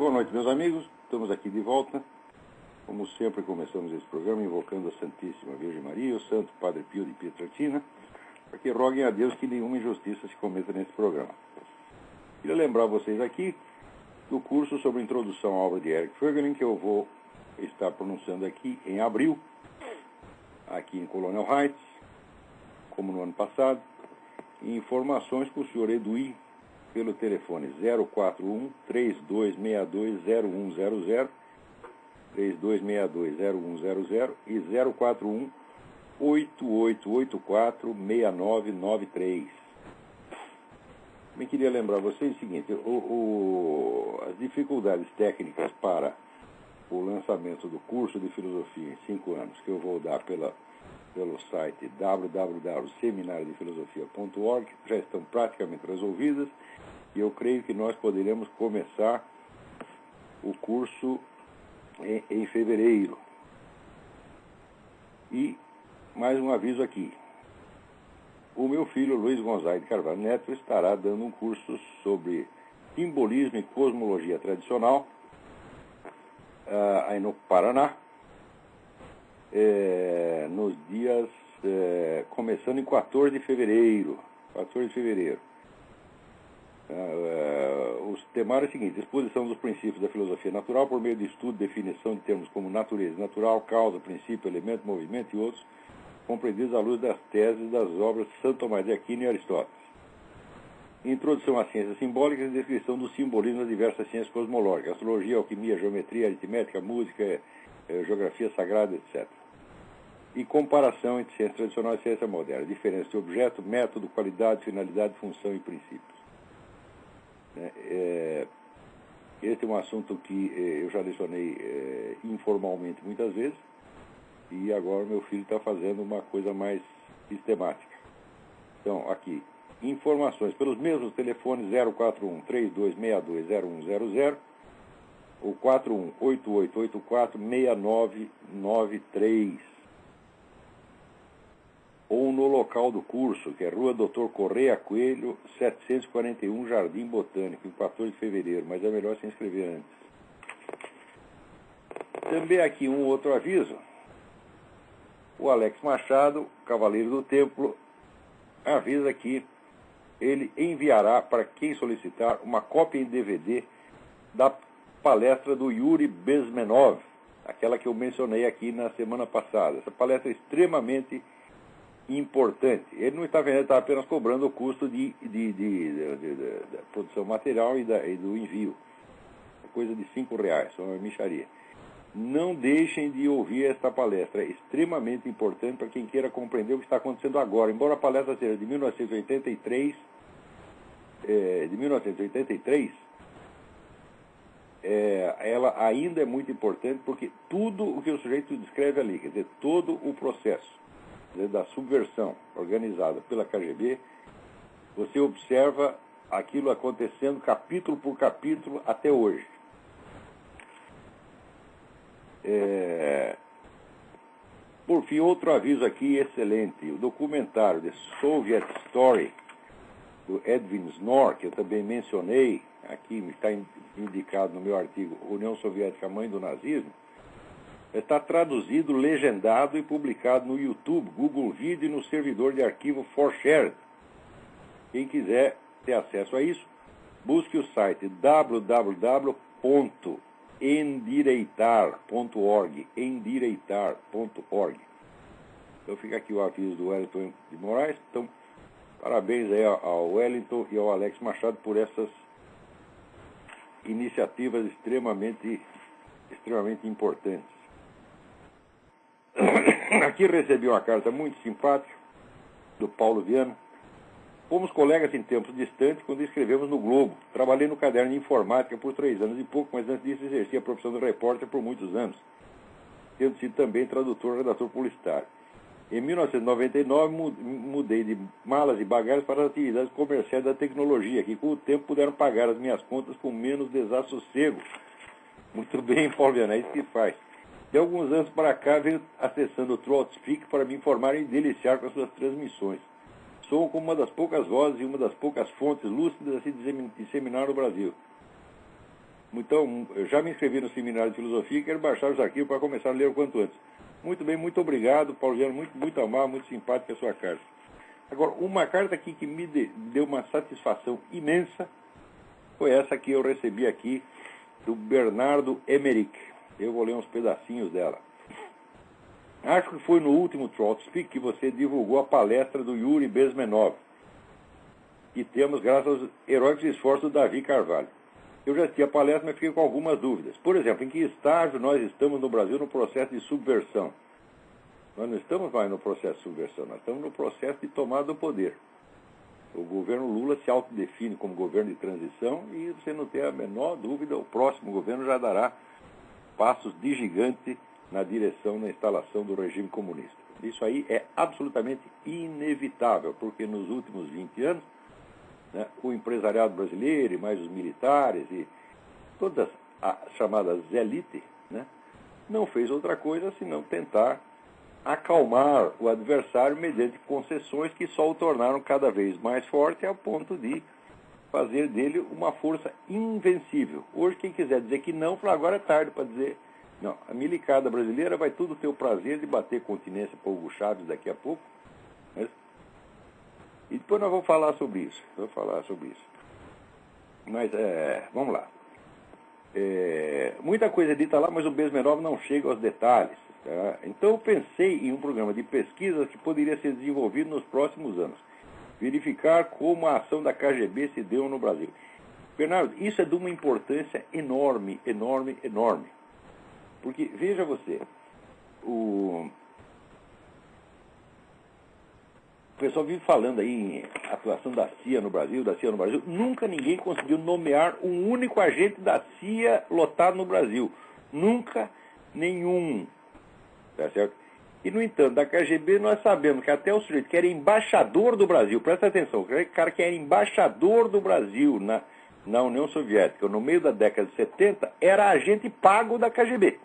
Boa noite, meus amigos. Estamos aqui de volta. Como sempre, começamos esse programa invocando a Santíssima Virgem Maria, o Santo Padre Pio de Pietrelcina, para que roguem a Deus que nenhuma injustiça se cometa nesse programa. Queria lembrar vocês aqui do curso sobre introdução à obra de Eric Voegelin, que eu vou estar pronunciando aqui em abril, aqui em Colonial Heights, como no ano passado, e informações com o senhor Edui pelo telefone 041-3262-0100, 3262-0100 e 041-8884-6993. Também queria lembrar vocês o seguinte, as dificuldades técnicas para o lançamento do curso de filosofia em 5 anos, que eu vou dar pelo site www.seminariodefilosofia.org, já estão praticamente resolvidas, e eu creio que nós poderemos começar o curso em fevereiro. E mais um aviso aqui. O meu filho Luiz Gonzaga de Carvalho Neto estará dando um curso sobre simbolismo e cosmologia tradicional aí no Paraná, nos dias, começando em 14 de fevereiro. Os temas é o seguinte: exposição dos princípios da filosofia natural por meio de estudo e definição de termos como natureza natural, causa, princípio, elemento, movimento e outros, compreendidos à luz das teses das obras de Santo Tomás de Aquino e Aristóteles. Introdução às ciências simbólicas e descrição do simbolismo das diversas ciências cosmológicas, astrologia, alquimia, geometria, aritmética, música, geografia sagrada, etc. E comparação entre ciência tradicional e ciência moderna, diferença de objeto, método, qualidade, finalidade, função e princípios. Esse é um assunto que eu já lecionei informalmente muitas vezes, e agora meu filho está fazendo uma coisa mais sistemática. Então, aqui, informações pelos mesmos telefones 041-3262-0100 ou 41-8884-6993. Ou no local do curso, que é Rua Doutor Correia Coelho, 741, Jardim Botânico, em 14 de fevereiro, mas é melhor se inscrever antes. Também aqui um outro aviso. O Alex Machado, Cavaleiro do Templo, avisa que ele enviará para quem solicitar uma cópia em DVD da palestra do Yuri Bezmenov, aquela que eu mencionei aqui na semana passada. Essa palestra é extremamente importante. Ele não está vendo, ele está apenas cobrando o custo da produção material e do envio. Coisa de R$5, uma mixaria. Não deixem de ouvir esta palestra, é extremamente importante para quem queira compreender o que está acontecendo agora. Embora a palestra seja de 1983, ela ainda é muito importante porque tudo o que o sujeito descreve ali, quer dizer, todo o processo da subversão organizada pela KGB, você observa aquilo acontecendo capítulo por capítulo até hoje. Por fim, outro aviso aqui excelente: o documentário The Soviet Story do Edwin Snor, que eu também mencionei aqui, está indicado no meu artigo União Soviética, Mãe do Nazismo, está traduzido, legendado e publicado no YouTube, Google Video e no servidor de arquivo ForShared. Quem quiser ter acesso a isso, busque o site www.endireitar.org. Então fica aqui o aviso do Wellington de Moraes. Então, parabéns aí ao Wellington e ao Alex Machado por essas iniciativas extremamente importantes. Aqui recebi uma carta muito simpática do Paulo Viana. Fomos colegas em tempos distantes quando escrevemos no Globo. Trabalhei no caderno de informática por 3 anos e pouco, mas antes disso exerci a profissão de repórter por muitos anos, tendo sido também tradutor e redator publicitário. Em 1999, mudei de malas e bagagens para as atividades comerciais da tecnologia, que com o tempo puderam pagar as minhas contas com menos desassossego. Muito bem, Paulo Viana, é isso que faz. De alguns anos para cá, venho acessando o TrollSpeak para me informar e deliciar com as suas transmissões. Sou como uma das poucas vozes e uma das poucas fontes lúcidas a se disseminar no Brasil. Então, eu já me inscrevi no seminário de filosofia e quero baixar os arquivos para começar a ler o quanto antes. Muito bem, muito obrigado, Paulo Viana, muito amável, muito simpática a sua carta. Agora, uma carta aqui que me deu uma satisfação imensa foi essa que eu recebi aqui do Bernardo Emmerich. Eu vou ler uns pedacinhos dela. Acho que foi no último Trout Speak que você divulgou a palestra do Yuri Bezmenov, que temos graças aos heróicos esforços do Davi Carvalho. Eu já assisti a palestra, mas fiquei com algumas dúvidas. Por exemplo, em que estágio nós estamos no Brasil no processo de subversão? Nós não estamos mais no processo de subversão, nós estamos no processo de tomada do poder. O governo Lula se autodefine como governo de transição e você não tem a menor dúvida, o próximo governo já dará passos de gigante na direção da instalação do regime comunista. Isso aí é absolutamente inevitável, porque nos últimos 20 anos, né, o empresariado brasileiro, e mais os militares, e todas as chamadas elites, né, não fez outra coisa senão tentar acalmar o adversário mediante concessões que só o tornaram cada vez mais forte ao ponto de fazer dele uma força invencível. Hoje, quem quiser dizer que não, fala, agora é tarde para dizer. Não, a milicada brasileira vai tudo ter o prazer de bater continência para o Hugo Chávez daqui a pouco. Né? E depois nós vamos falar sobre isso. Mas, vamos lá. Muita coisa é dita lá, mas o Bezmenov não chega aos detalhes. Tá? Então eu pensei em um programa de pesquisa que poderia ser desenvolvido nos próximos anos. Verificar como a ação da KGB se deu no Brasil. Bernardo, isso é de uma importância enorme, enorme, enorme. Porque, veja você, o pessoal vive falando aí em atuação da CIA no Brasil, Nunca ninguém conseguiu nomear um único agente da CIA lotado no Brasil. Nunca nenhum. Tá certo? E, no entanto, da KGB nós sabemos que até o sujeito que era embaixador do Brasil, presta atenção, o cara que era embaixador do Brasil na União Soviética, no meio da década de 70, era agente pago da KGB.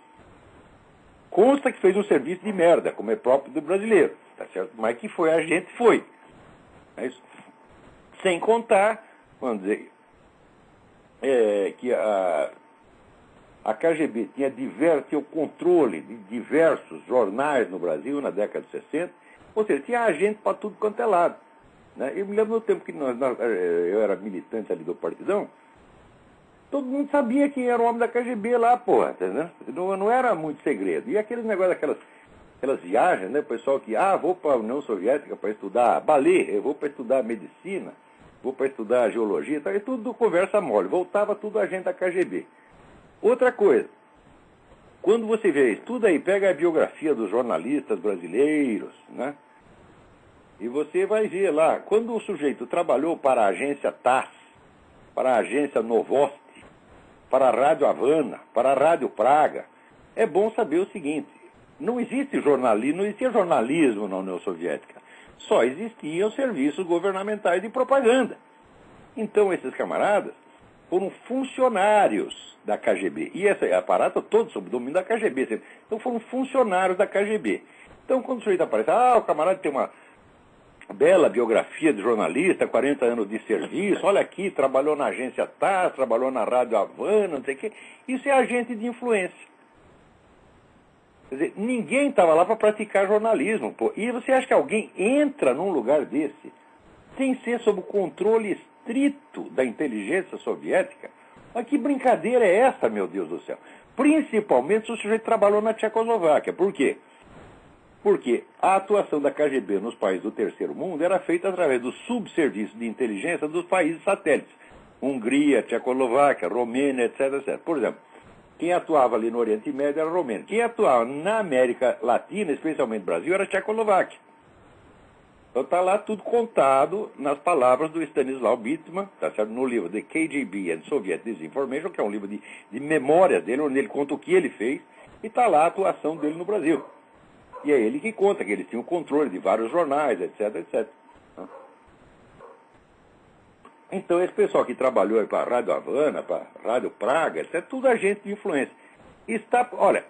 Consta que fez um serviço de merda, como é próprio do brasileiro, tá certo? Mas que foi agente, foi. É isso. Sem contar, vamos dizer, que a KGB tinha o controle de diversos jornais no Brasil na década de 60, ou seja, tinha agente para tudo quanto é lado. Né? Eu me lembro no tempo que eu era militante ali do Partidão, todo mundo sabia quem era o homem da KGB lá, porra, entendeu? Não era muito segredo. E aqueles negócios, aquelas viagens, né, o pessoal que, vou para a União Soviética para estudar balé, eu vou para estudar medicina, vou para estudar geologia, tá, e tudo conversa mole, voltava tudo agente da KGB. Outra coisa, quando você vê, estuda aí, pega a biografia dos jornalistas brasileiros, né? E você vai ver lá, quando o sujeito trabalhou para a agência TASS, para a agência Novosti, para a Rádio Havana, para a Rádio Praga, é bom saber o seguinte, não existia jornalismo na União Soviética, só existiam serviços governamentais de propaganda. Então esses camaradas foram funcionários da KGB, e esse aparato todo sob o domínio da KGB, sempre. Então foram funcionários da KGB. Então quando o sujeito aparece, o camarada tem uma bela biografia de jornalista, 40 anos de serviço, olha aqui, trabalhou na agência TASS, trabalhou na Rádio Havana, não sei o quê. Isso é agente de influência. Quer dizer, ninguém estava lá para praticar jornalismo. Pô. E você acha que alguém entra num lugar desse sem ser sob o controle estrito da inteligência soviética? Mas que brincadeira é essa, meu Deus do céu? Principalmente se o sujeito trabalhou na Tchecoslováquia. Por quê? Porque a atuação da KGB nos países do terceiro mundo era feita através do subserviço de inteligência dos países satélites. Hungria, Tchecoslováquia, Romênia, etc, etc. Por exemplo, quem atuava ali no Oriente Médio era a Romênia. Quem atuava na América Latina, especialmente no Brasil, era a Tchecoslováquia. Então está lá tudo contado nas palavras do Stanislaw Bittman, tá certo? No livro The KGB and Soviet Disinformation, que é um livro de memórias dele, onde ele conta o que ele fez, e está lá a atuação dele no Brasil. E é ele que conta que eles tinham controle de vários jornais, etc, etc. Então, esse pessoal que trabalhou para a Rádio Havana, para a Rádio Praga, etc, tudo agente de influência. Olha,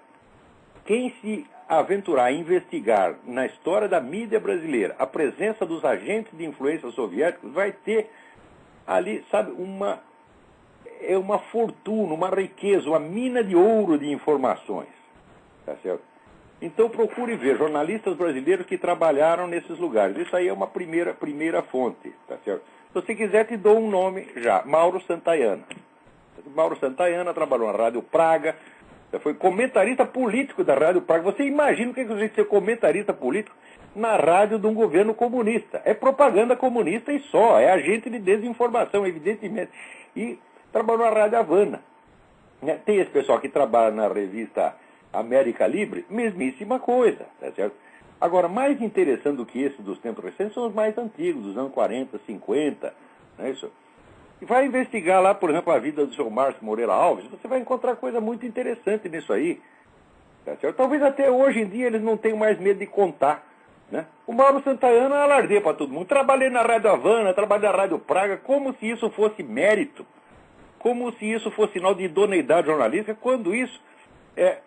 quem se aventurar a investigar na história da mídia brasileira a presença dos agentes de influência soviéticos vai ter ali, sabe, é uma fortuna, uma riqueza, uma mina de ouro de informações. Tá certo? Então procure ver jornalistas brasileiros que trabalharam nesses lugares. Isso aí é uma primeira fonte. Tá certo? Se você quiser, te dou um nome já. Mauro Santayana. Mauro Santayana trabalhou na Rádio Praga, foi comentarista político da Rádio Praga. Você imagina o que é a gente ser comentarista político na rádio de um governo comunista? É propaganda comunista e só, é agente de desinformação, evidentemente. E trabalhou na Rádio Havana. Tem esse pessoal que trabalha na revista América Livre, mesmíssima coisa, tá certo? Agora, mais interessante do que esse dos tempos recentes são os mais antigos, dos anos 40, 50, não é isso? E vai investigar lá, por exemplo, a vida do seu Márcio Moreira Alves, você vai encontrar coisa muito interessante nisso aí. Tá certo? Talvez até hoje em dia eles não tenham mais medo de contar. Né? O Mauro Santayana alardeia para todo mundo. Trabalhei na Rádio Havana, trabalhei na Rádio Praga, como se isso fosse mérito, como se isso fosse sinal de idoneidade jornalística, quando isso é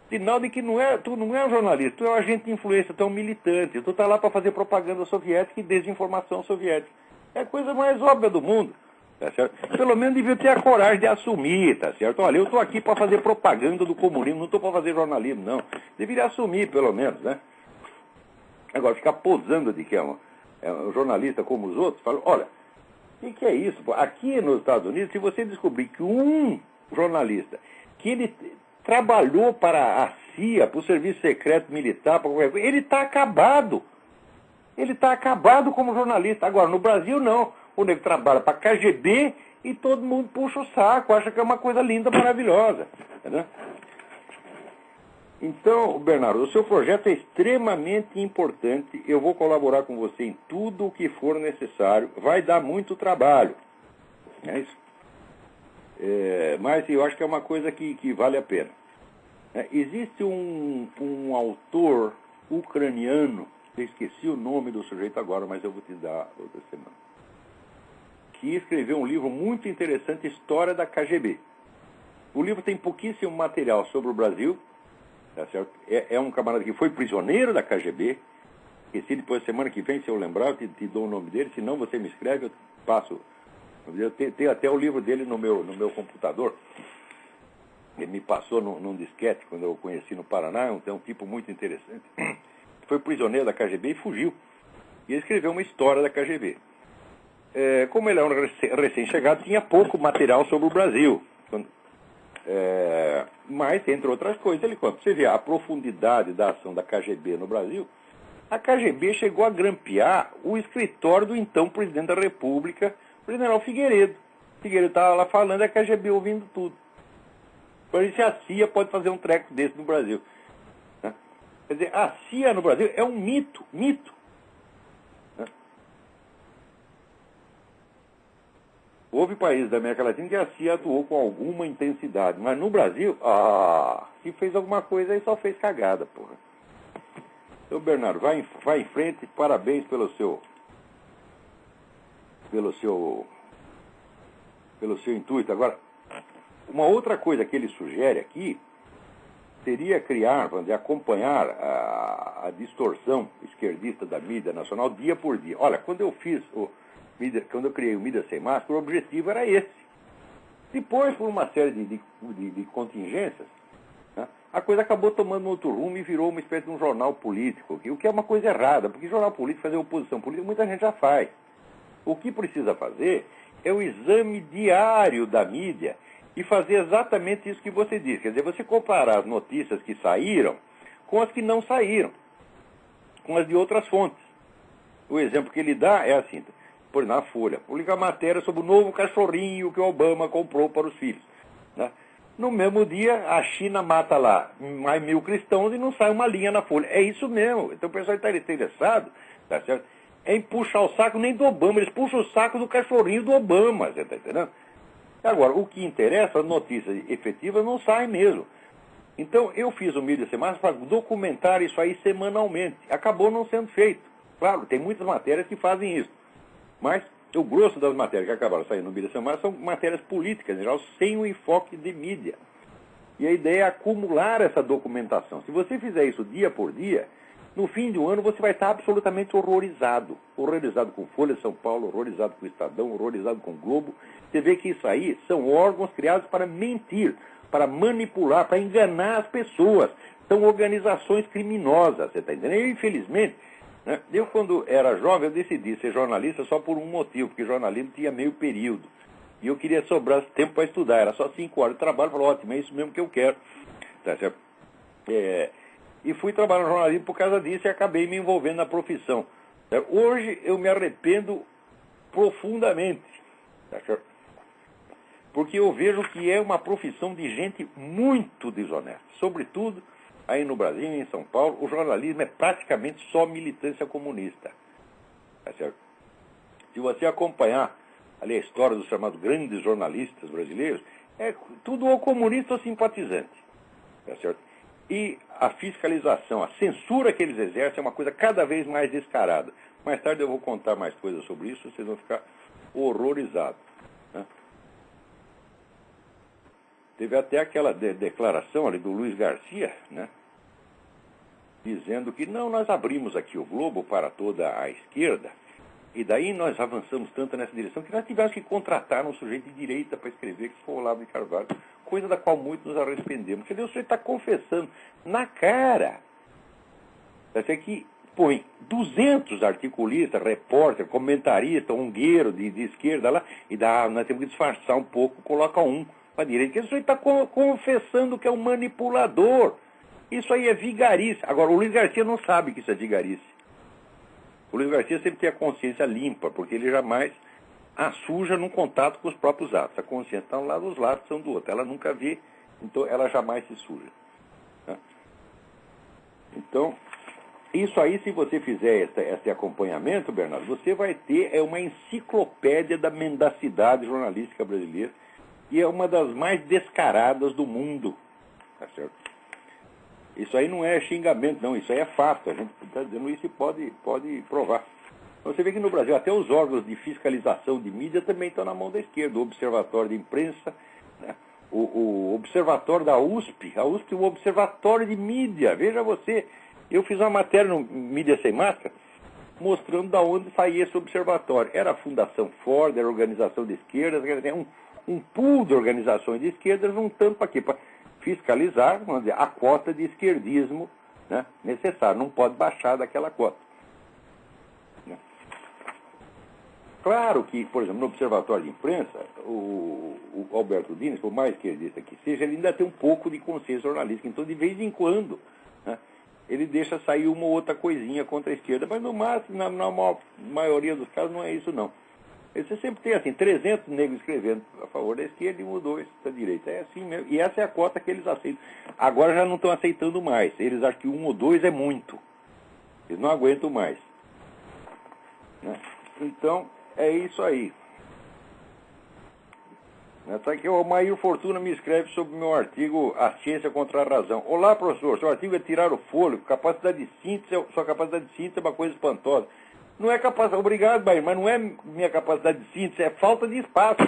sinal de que tu não é um jornalista, tu é um agente de influência, tu é um militante, tu está lá para fazer propaganda soviética e desinformação soviética. É a coisa mais óbvia do mundo, tá certo? Pelo menos devia ter a coragem de assumir, tá certo? Olha, eu estou aqui para fazer propaganda do comunismo, não estou para fazer jornalismo, não. Deveria assumir, pelo menos, né? Agora, ficar posando de que é um jornalista como os outros, fala, olha, o que é isso? Aqui nos Estados Unidos, se você descobrir que um jornalista, que ele trabalhou para a CIA, para o Serviço Secreto Militar, para qualquer coisa, ele está acabado. Ele está acabado como jornalista. Agora, no Brasil, não. O nego trabalha para a KGB e todo mundo puxa o saco, acha que é uma coisa linda, maravilhosa. Entendeu? Então, Bernardo, o seu projeto é extremamente importante. Eu vou colaborar com você em tudo o que for necessário. Vai dar muito trabalho. É isso? Mas eu acho que é uma coisa que vale a pena. Existe um autor ucraniano, eu esqueci o nome do sujeito agora, mas eu vou te dar outra semana, que escreveu um livro muito interessante, História da KGB. O livro tem pouquíssimo material sobre o Brasil, tá certo? É um camarada que foi prisioneiro da KGB, que se depois, semana que vem, se eu lembrar, eu te dou o nome dele, se não você me escreve, eu passo. Eu tenho até o livro dele no meu computador. Ele me passou num disquete quando eu o conheci no Paraná, é um tipo muito interessante. Foi prisioneiro da KGB e fugiu. E ele escreveu uma história da KGB. Como ele é um recém-chegado, tinha pouco material sobre o Brasil. Mas, entre outras coisas, ele conta. Você vê a profundidade da ação da KGB no Brasil. A KGB chegou a grampear o escritório do então presidente da República, o general Figueiredo. Figueiredo estava lá falando, a KGB ouvindo tudo. Por isso a CIA pode fazer um treco desse no Brasil. Né? Quer dizer, a CIA no Brasil é um mito. Né? Houve países da América Latina que a CIA atuou com alguma intensidade, mas no Brasil, se fez alguma coisa aí só fez cagada, porra. Então, Bernardo, vai em frente, parabéns pelo seu intuito. Agora, uma outra coisa que ele sugere aqui seria criar, vamos dizer, acompanhar a distorção esquerdista da mídia nacional dia por dia. Olha, quando eu criei o Mídia Sem Máscara, o objetivo era esse. Depois, por uma série de contingências, né, a coisa acabou tomando outro rumo e virou uma espécie de um jornal político, o que é uma coisa errada, porque jornal político, fazer oposição política, muita gente já faz. O que precisa fazer é o exame diário da mídia e fazer exatamente isso que você disse. Quer dizer, você comparar as notícias que saíram com as que não saíram, com as de outras fontes. O exemplo que ele dá é assim, por exemplo, na Folha, publica a matéria sobre o novo cachorrinho que o Obama comprou para os filhos. Né? No mesmo dia, a China mata lá mais 1.000 cristãos e não sai uma linha na Folha. É isso mesmo. Então o pessoal está interessado, tá certo? Em puxar o saco nem do Obama, eles puxam o saco do cachorrinho do Obama, você está entendendo? Agora, o que interessa, as notícias efetivas não saem mesmo. Então, eu fiz o Mídia Sem Máscara para documentar isso aí semanalmente. Acabou não sendo feito. Claro, tem muitas matérias que fazem isso. Mas o grosso das matérias que acabaram saindo no Mídia Sem Máscara são matérias políticas, em geral, sem o enfoque de mídia. E a ideia é acumular essa documentação. Se você fizer isso dia por dia, no fim do ano você vai estar absolutamente horrorizado. Horrorizado com Folha de São Paulo, horrorizado com o Estadão, horrorizado com o Globo. Você vê que isso aí são órgãos criados para mentir, para manipular, para enganar as pessoas. São organizações criminosas, você está entendendo? Eu, infelizmente, né, eu quando era jovem, eu decidi ser jornalista só por um motivo, porque jornalismo tinha meio período. E eu queria sobrar tempo para estudar, era só 5 horas de trabalho, falei, ótimo, é isso mesmo que eu quero. Tá certo? E fui trabalhar no jornalismo por causa disso e acabei me envolvendo na profissão. Hoje eu me arrependo profundamente, tá certo? Porque eu vejo que é uma profissão de gente muito desonesta. Sobretudo, aí no Brasil, em São Paulo, o jornalismo é praticamente só militância comunista. Tá certo? Se você acompanhar ali a história dos chamados grandes jornalistas brasileiros, é tudo ou comunista ou simpatizante. Tá certo? E a fiscalização, a censura que eles exercem é uma coisa cada vez mais descarada. Mais tarde eu vou contar mais coisas sobre isso, vocês vão ficar horrorizados. Né? Teve até aquela declaração ali do Luiz Garcia, né? Dizendo que não, nós abrimos aqui o Globo para toda a esquerda, e daí nós avançamos tanto nessa direção que nós tivemos que contratar um sujeito de direita para escrever, que foi o Olavo de Carvalho, coisa da qual muito nos arrependemos. Quer dizer, o sujeito está confessando na cara. Você que põe 200 articulistas, repórter, comentarista, ungueiro de esquerda lá, e dá, nós temos que disfarçar um pouco, coloca um para a direita, porque o sujeito está confessando que é um manipulador. Isso aí é vigarice. Agora, o Luiz Garcia não sabe que isso é vigarice. O Luiz Garcia sempre tem a consciência limpa, porque ele jamais a suja num contato com os próprios atos. A consciência está um lado, os lados são do outro. Ela nunca vê, então ela jamais se suja. Né? Então, isso aí, se você fizer esse acompanhamento, Bernardo, você vai ter uma enciclopédia da mendacidade jornalística brasileira, e é uma das mais descaradas do mundo. Tá certo? Isso aí não é xingamento, não. Isso aí é fato. A gente está dizendo isso e pode provar. Você vê que no Brasil até os órgãos de fiscalização de mídia também estão na mão da esquerda. O Observatório de Imprensa, né? o Observatório da USP. A USP é um observatório de mídia. Veja você, eu fiz uma matéria no Mídia Sem Máscara mostrando de onde saía esse observatório. Era a Fundação Ford, era a organização de esquerda, um pool de organizações de esquerda juntando para quê? Para fiscalizar, vamos dizer, a cota de esquerdismo, né, necessária. Não pode baixar daquela cota. Né? Claro que, por exemplo, no Observatório de Imprensa, o Alberto Dines, por mais esquerdista que seja, ele ainda tem um pouco de consciência jornalística. Então, de vez em quando, né, ele deixa sair uma ou outra coisinha contra a esquerda, mas no máximo, na maioria dos casos, não é isso, não. Você sempre tem, assim, 300 negros escrevendo a favor da esquerda e 1 ou 2 da direita. É assim mesmo. E essa é a cota que eles aceitam. Agora já não estão aceitando mais. Eles acham que 1 ou 2 é muito. Eles não aguentam mais. Né? Então, é isso aí. Tá aqui, o Maír Fortuna me escreve sobre o meu artigo A Ciência contra a Razão. Olá, professor. Seu artigo é tirar o fôlego. Capacidade de síntese, sua capacidade de síntese é uma coisa espantosa. Não é capacidade, obrigado, Bahia, mas não é minha capacidade de síntese, é falta de espaço.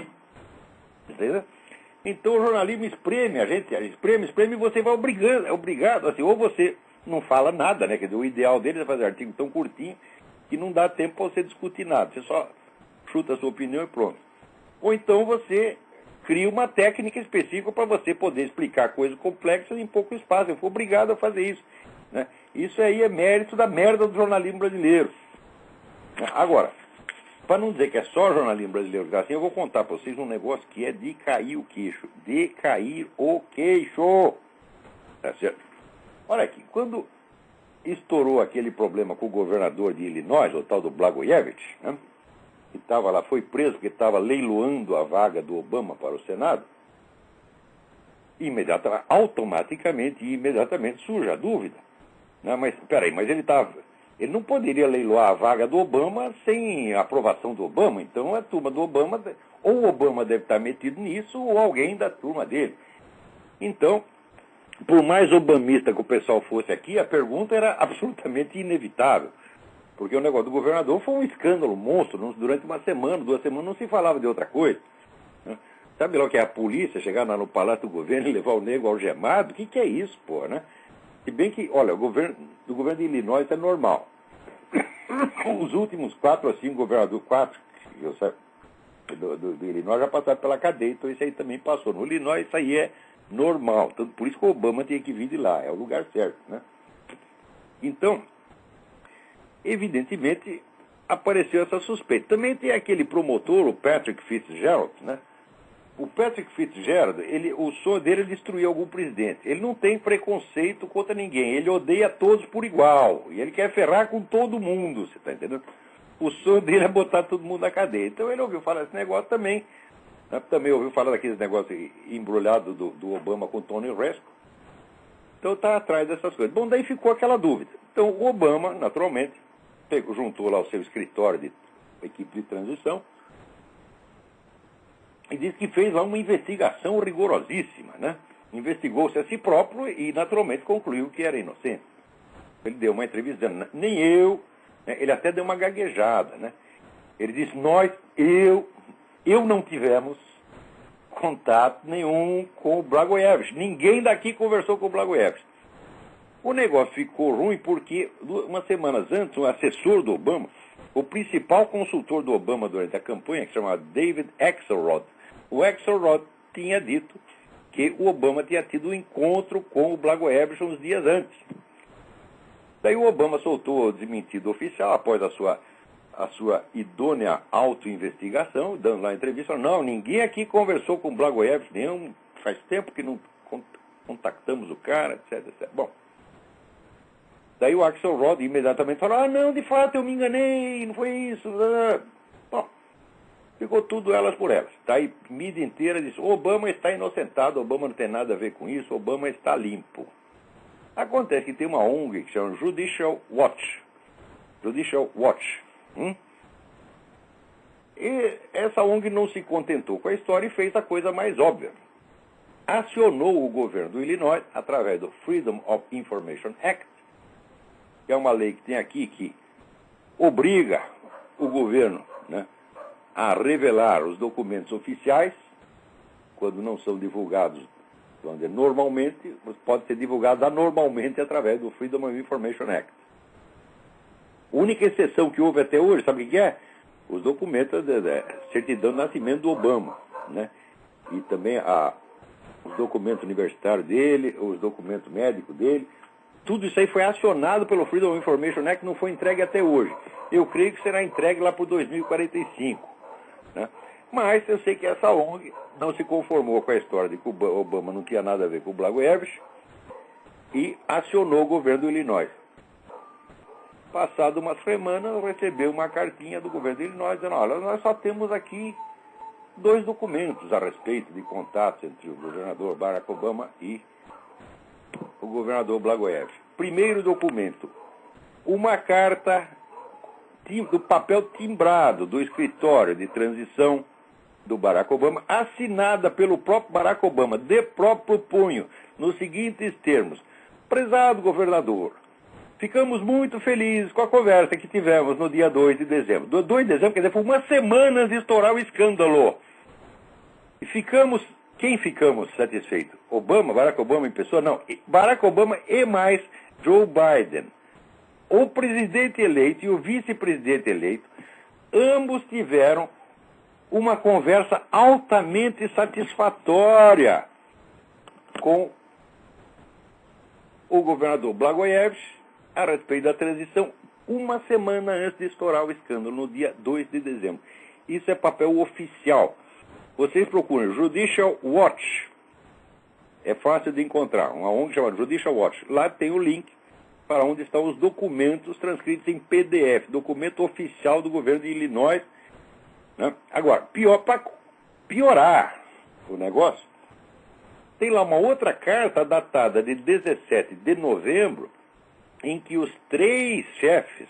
Entendeu? Então o jornalismo espreme, a gente espreme, e você vai obrigado, assim, ou você não fala nada, né? Quer dizer, o ideal dele é fazer artigo tão curtinho que não dá tempo para você discutir nada. Você só chuta a sua opinião e pronto. Ou então você cria uma técnica específica para você poder explicar coisas complexas em pouco espaço. Eu fui obrigado a fazer isso. Né? Isso aí é mérito da merda do jornalismo brasileiro. Agora, para não dizer que é só jornalismo brasileiro, assim, eu vou contar para vocês um negócio que é de cair o queixo. De cair o queixo. Tá certo? Olha aqui, quando estourou aquele problema com o governador de Illinois, o tal do Blagojevich, né, que estava lá, foi preso porque estava leiloando a vaga do Obama para o Senado, automaticamente surge a dúvida. Né, mas, peraí, mas ele não poderia leiloar a vaga do Obama sem a aprovação do Obama. Então a turma do Obama, ou o Obama deve estar metido nisso, ou alguém da turma dele. Então, por mais obamista que o pessoal fosse aqui, a pergunta era absolutamente inevitável. Porque o negócio do governador foi um escândalo monstro. Durante uma semana, 2 semanas, não se falava de outra coisa. Sabe lá o que é a polícia chegar lá no Palácio do Governo e levar o nego algemado? O que é isso, pô, né? Se bem que, olha, o governo de Illinois é normal. Os últimos 4 ou 5 governadores, 4, eu sei, do Illinois já passaram pela cadeia, então isso aí também passou. No Illinois isso aí é normal, então, por isso que o Obama tinha que vir de lá, é o lugar certo, né? Então, evidentemente, apareceu essa suspeita. Também tem aquele promotor, o Patrick Fitzgerald, né? O Patrick Fitzgerald, o sonho dele é destruir algum presidente. Ele não tem preconceito contra ninguém, ele odeia todos por igual, e ele quer ferrar com todo mundo, você está entendendo? O sonho dele é botar todo mundo na cadeia. Então ele ouviu falar desse negócio também, né? Também ouviu falar daqueles negócios embrulhados do Obama com Tony Resco. Então está atrás dessas coisas. Bom, daí ficou aquela dúvida. Então o Obama, naturalmente, juntou lá o seu escritório de equipe de transição e disse que fez lá uma investigação rigorosíssima, né? Investigou-se a si próprio e, naturalmente, concluiu que era inocente. Ele deu uma entrevista dizendo, nem eu, né? Ele até deu uma gaguejada, né? Ele disse, eu não tivemos contato nenhum com o Blagojevich. Ninguém daqui conversou com o Blagojevich. O negócio ficou ruim porque, umas semanas antes, o assessor do Obama, o principal consultor do Obama durante a campanha, que se chamava David Axelrod, o Axelrod tinha dito que o Obama tinha tido um encontro com o Blagojevich uns dias antes. Daí o Obama soltou o desmentido oficial após a sua idônea autoinvestigação, dando lá a entrevista, não, ninguém aqui conversou com o Blagojevich nenhum, faz tempo que não contactamos o cara, etc, etc. Bom, daí o Axelrod imediatamente falou, não, de fato eu me enganei, não foi isso. Bom, ficou tudo elas por elas. Daí a mídia inteira disse, Obama está inocentado, Obama não tem nada a ver com isso, Obama está limpo. Acontece que tem uma ONG que chama Judicial Watch. E essa ONG não se contentou com a história e fez a coisa mais óbvia. Acionou o governo do Illinois através do Freedom of Information Act, que é uma lei que tem aqui que obriga o governo, né, a revelar os documentos oficiais quando não são divulgados, vamos dizer, normalmente, pode ser divulgado anormalmente através do Freedom of Information Act. A única exceção que houve até hoje, sabe o que é? Os documentos da certidão de nascimento do Obama, né? E também os documentos universitários dele, os documentos médicos dele. Tudo isso aí foi acionado pelo Freedom of Information Act, não foi entregue até hoje. Eu creio que será entregue lá por 2045. Né? Mas eu sei que essa ONG não se conformou com a história de que o Obama não tinha nada a ver com o Blagojevich e acionou o governo do Illinois. Passado uma semana, recebeu uma cartinha do governo do Illinois dizendo, olha, nós só temos aqui 2 documentos a respeito de contatos entre o governador Barack Obama e o governador Blagojevich. Primeiro documento, uma carta do papel timbrado do escritório de transição do Barack Obama, assinada pelo próprio Barack Obama, de próprio punho, nos seguintes termos. Prezado governador, ficamos muito felizes com a conversa que tivemos no dia 2 de dezembro. 2 de dezembro, quer dizer, foi uma semana antes de estourar o escândalo. E quem ficamos satisfeitos? Obama, Barack Obama em pessoa? Não, Barack Obama e mais Joe Biden. O presidente eleito e o vice-presidente eleito, ambos tiveram uma conversa altamente satisfatória com o governador Blagojevich a respeito da transição, uma semana antes de estourar o escândalo, no dia 2 de dezembro. Isso é papel oficial. Vocês procuram Judicial Watch. É fácil de encontrar. Uma ONG chamada Judicial Watch. Lá tem o link para onde estão os documentos transcritos em PDF. Documento oficial do governo de Illinois. Né? Agora, para piorar o negócio, tem lá uma outra carta datada de 17 de novembro, em que os 3 chefes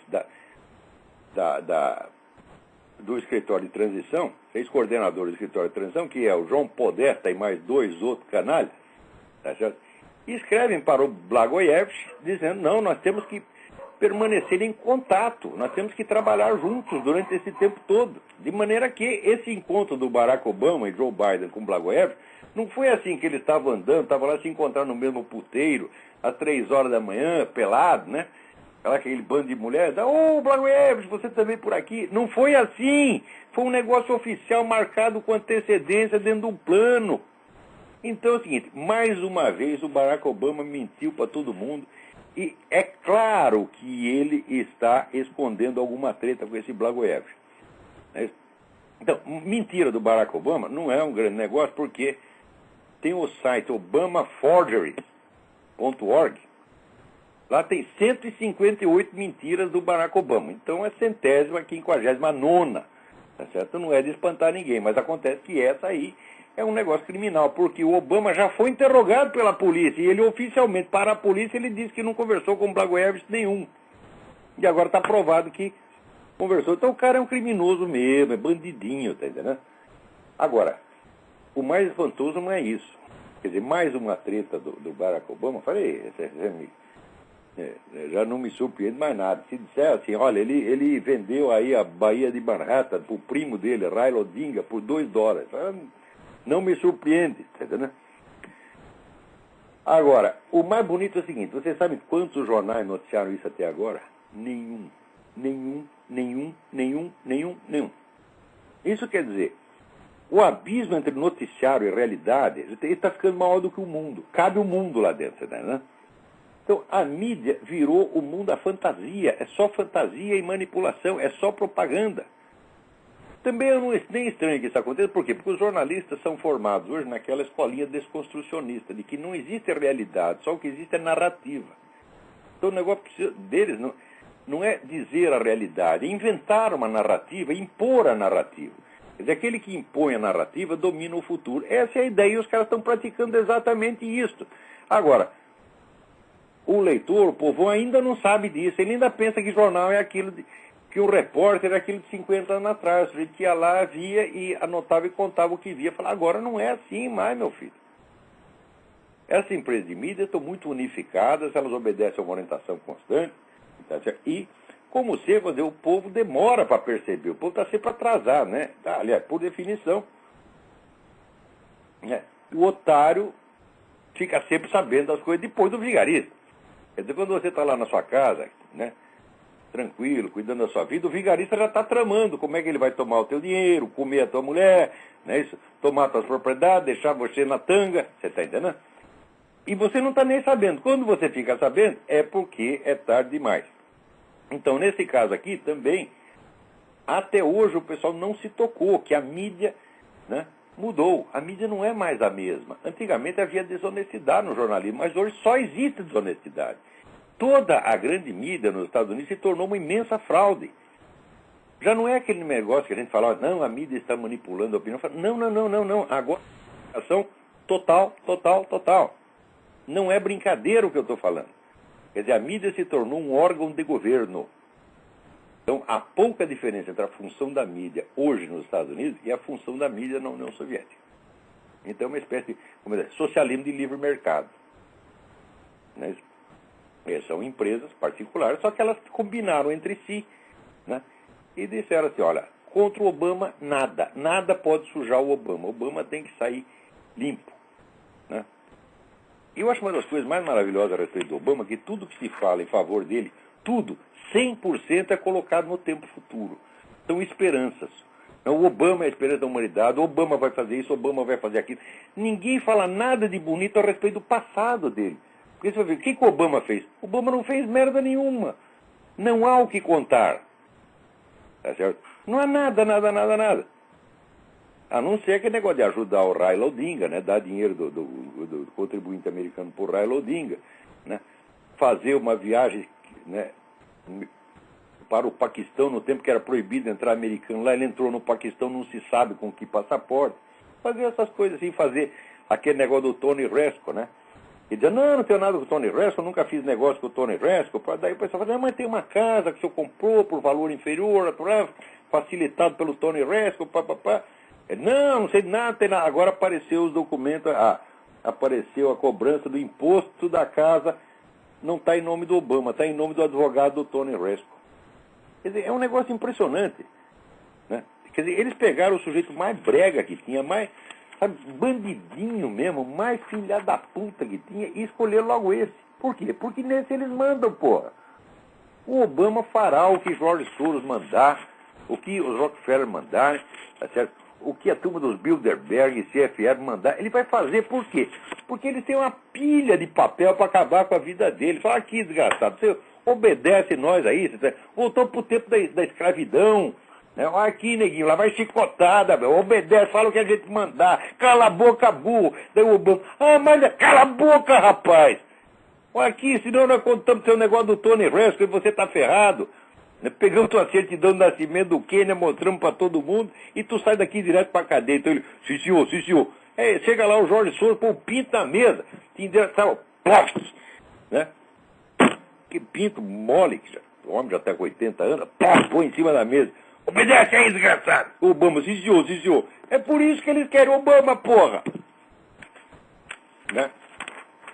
do escritório de transição, 3 coordenadores do escritório de transição, que é o João Podesta e mais 2 outros canalhas, tá certo? Escrevem para o Blagojevich dizendo, não, nós temos que permanecer em contato, nós temos que trabalhar juntos durante esse tempo todo. De maneira que esse encontro do Barack Obama e Joe Biden com o Blagojevich não foi assim que ele estava andando, estava lá se encontrar no mesmo puteiro, às 3 horas da manhã, pelado, né? Aquele bando de mulheres, ô, Blagojevich, você também por aqui. Não foi assim. Foi um negócio oficial marcado com antecedência dentro de um plano. Então é o seguinte, mais uma vez o Barack Obama mentiu para todo mundo e é claro que ele está escondendo alguma treta com esse Blagojevich. Então, mentira do Barack Obama não é um grande negócio porque tem o site obamaforgeries.org. Lá tem 158 mentiras do Barack Obama. Então é 159ª. Tá certo? Não é de espantar ninguém, mas acontece que essa aí é um negócio criminal, porque o Obama já foi interrogado pela polícia, e ele oficialmente, para a polícia, ele disse que não conversou com Blagojevich nenhum. E agora está provado que conversou. Então o cara é um criminoso mesmo, é bandidinho, tá entendendo? Agora, o mais espantoso não é isso. Quer dizer, mais uma treta do Barack Obama, falei, já não me surpreende mais nada. Se disser assim, olha, ele vendeu aí a Baía de Manhattan pro primo dele, Raila Odinga, por $2. Não me surpreende, tá entendendo? Agora, o mais bonito é o seguinte, você sabe quantos jornais noticiaram isso até agora? Nenhum. Isso quer dizer, o abismo entre noticiário e realidade está ficando maior do que o mundo. Cabe o mundo lá dentro, tá entendendo? Então, a mídia virou o mundo da fantasia. É só fantasia e manipulação, é só propaganda. Também eu não é nem estranho que isso aconteça. Por quê? Porque os jornalistas são formados hoje naquela escolinha desconstrucionista, de que não existe realidade, só o que existe é narrativa. Então, o negócio deles não é dizer a realidade, é inventar uma narrativa, impor a narrativa. Quer dizer, aquele que impõe a narrativa domina o futuro. Essa é a ideia e os caras estão praticando exatamente isso. Agora, o leitor, o povo ainda não sabe disso. Ele ainda pensa que jornal é aquilo, que o repórter é aquilo de 50 anos atrás. A gente ia lá, via e anotava e contava o que via. Falava, agora não é assim mais, meu filho. Essas empresas de mídia estão muito unificadas, elas obedecem a uma orientação constante. Tá certo? E, como sempre, o povo demora para perceber. O povo está sempre atrasado, né? Aliás, por definição. Né? O otário fica sempre sabendo das coisas depois do vigarista. Quer dizer, quando você está lá na sua casa, né, tranquilo, cuidando da sua vida, o vigarista já está tramando como é que ele vai tomar o teu dinheiro, comer a tua mulher, né, isso, tomar as tuas propriedades, deixar você na tanga, você está entendendo? E você não está nem sabendo. Quando você fica sabendo, é porque é tarde demais. Então, nesse caso aqui, também, até hoje o pessoal não se tocou que a mídia, né, mudou. A mídia não é mais a mesma. Antigamente havia desonestidade no jornalismo, mas hoje só existe desonestidade. Toda a grande mídia nos Estados Unidos se tornou uma imensa fraude. Já não é aquele negócio que a gente falava, não, a mídia está manipulando a opinião. Não. Agora é ação total. Não é brincadeira o que eu estou falando. Quer dizer, a mídia se tornou um órgão de governo. Então, há pouca diferença entre a função da mídia hoje nos Estados Unidos e a função da mídia na União Soviética. Então, é uma espécie de socialismo de livre mercado. Né? São empresas particulares, só que elas combinaram entre si, né? E disseram assim, olha, contra o Obama, nada pode sujar o Obama. O Obama tem que sair limpo. Né? E eu acho uma das coisas mais maravilhosas a respeito do Obama, que tudo que se fala em favor dele, tudo, 100% é colocado no tempo futuro. São esperanças. O Obama é a esperança da humanidade, o Obama vai fazer isso, o Obama vai fazer aquilo. Ninguém fala nada de bonito a respeito do passado dele. Porque você vai ver, o que o Obama fez? O Obama não fez merda nenhuma. Não há o que contar. Tá certo? Não há nada. A não ser aquele negócio de ajudar o Raila Odinga, né? Dar dinheiro do contribuinte americano para o Raila Odinga, né? Fazer uma viagem, né, para o Paquistão no tempo que era proibido entrar americano lá, ele entrou no Paquistão, não se sabe com que passaporte. Fazer essas coisas assim, fazer aquele negócio do Tony Resco, né? E dizer, não tenho nada com o Tony Resco, nunca fiz negócio com o Tony Resco. Daí o pessoal fala, mas tem uma casa que o senhor comprou por valor inferior, facilitado pelo Tony Resco, papapá. Não sei nada, tem nada. Agora apareceu os documentos, apareceu a cobrança do imposto da casa, não está em nome do Obama, está em nome do advogado do Tony Resco. Quer dizer, é um negócio impressionante. Né? Quer dizer, eles pegaram o sujeito mais brega que tinha, mais, sabe, bandidinho mesmo, mais filha da puta que tinha, e escolheram logo esse. Por quê? Porque nesse eles mandam, porra. O Obama fará o que George Soros mandar, o que os Rockefeller mandarem, tá certo? O que a turma dos Bilderberg e CFR mandar, ele vai fazer por quê? Porque eles têm uma pilha de papel para acabar com a vida deles. Fala aqui, desgraçado, você obedece nós aí, você voltou pro tempo da escravidão. Olha aqui, neguinho, lá vai chicotada, meu. Obedece, fala o que a gente mandar. Cala a boca, burro. Daí o Obama, mas cala a boca, rapaz. Olha aqui, senão nós contamos seu negócio do Tony Resco e você tá ferrado. Pegamos tua certidão de nascimento do Quênia, mostramos para todo mundo e tu sai daqui direto pra cadeia. Então ele, sim senhor, sim senhor. Chega lá o Jorge Soros, põe o pinto na mesa. Te endereçava, plofs, né? Que pinto mole, que o homem já tá com 80 anos, põe em cima da mesa. Obedece aí, desgraçado. Obama, sim senhor, sim senhor. É por isso que eles querem Obama, porra. Né?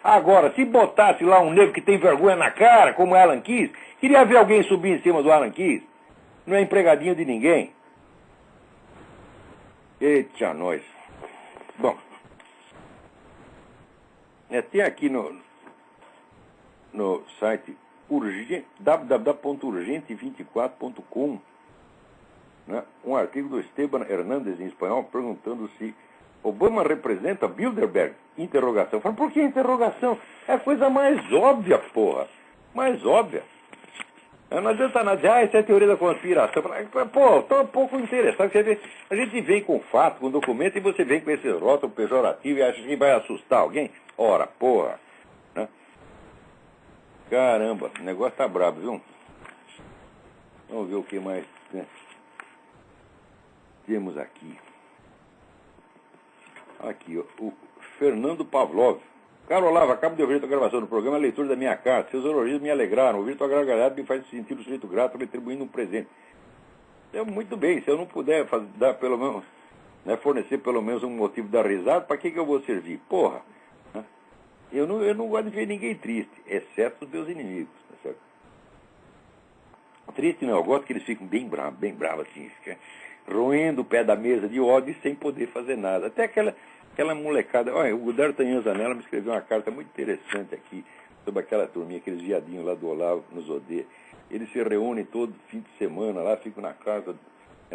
Agora, se botasse lá um negro que tem vergonha na cara, como Alan Keyes, queria ver alguém subir em cima do Alan Keyes. Não é empregadinho de ninguém. Eita, nós. Bom, tem aqui no site www.urgente24.com, né, um artigo do Esteban Hernández em espanhol perguntando se Obama representa Bilderberg? Interrogação. Fala, por que interrogação? É a coisa mais óbvia, porra. Mais óbvia. Não adianta nada dizer, essa é a teoria da conspiração. Pô, estou um pouco interessado. Você vê, a gente vem com fato, com documento, e você vem com esse rótulo pejorativo e acha que vai assustar alguém? Ora, porra. Né? Caramba, o negócio tá brabo, viu? Vamos ver o que mais temos aqui. Aqui, o Fernando Pavlov. Caro Olavo, acabo de ouvir a gravação do programa, a leitura da minha carta. Seus elogios me alegraram. Ouvir tua gargalhada me faz sentir o sujeito grato, retribuindo um presente. Muito bem, se eu não puder dar pelo menos, né, fornecer pelo menos um motivo da risada, para que eu vou servir? Porra! Né? Eu não gosto de ver ninguém triste, exceto os meus inimigos, tá certo? Triste não, eu gosto que eles ficam bem bravos assim, roendo o pé da mesa de ódio e sem poder fazer nada. Até aquela molecada. Olha, o D'Artagnan Zanella me escreveu uma carta muito interessante aqui sobre aquela turminha, aqueles viadinhos lá do Olavo nos odeia. Eles se reúnem todo fim de semana lá, ficam na casa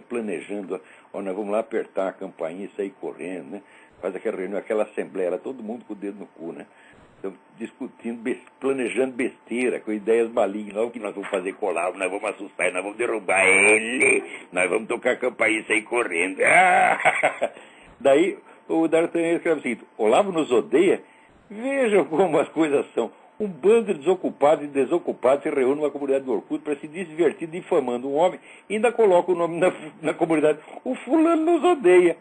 planejando, nós vamos lá apertar a campainha e sair correndo, né? Faz aquela reunião, aquela assembleia, lá, todo mundo com o dedo no cu, né? Então, discutindo, planejando besteira, com ideias malignas. O que nós vamos fazer com o Olavo? Nós vamos assustar, nós vamos derrubar ele, nós vamos tocar a campainha e sair correndo. Daí o D'Artagnan escreve o seguinte: Olavo nos odeia? Vejam como as coisas são. Um bando de desocupados e desocupados se reúne numa comunidade do Orkut para se divertir difamando um homem e ainda coloca o nome na comunidade. O fulano nos odeia.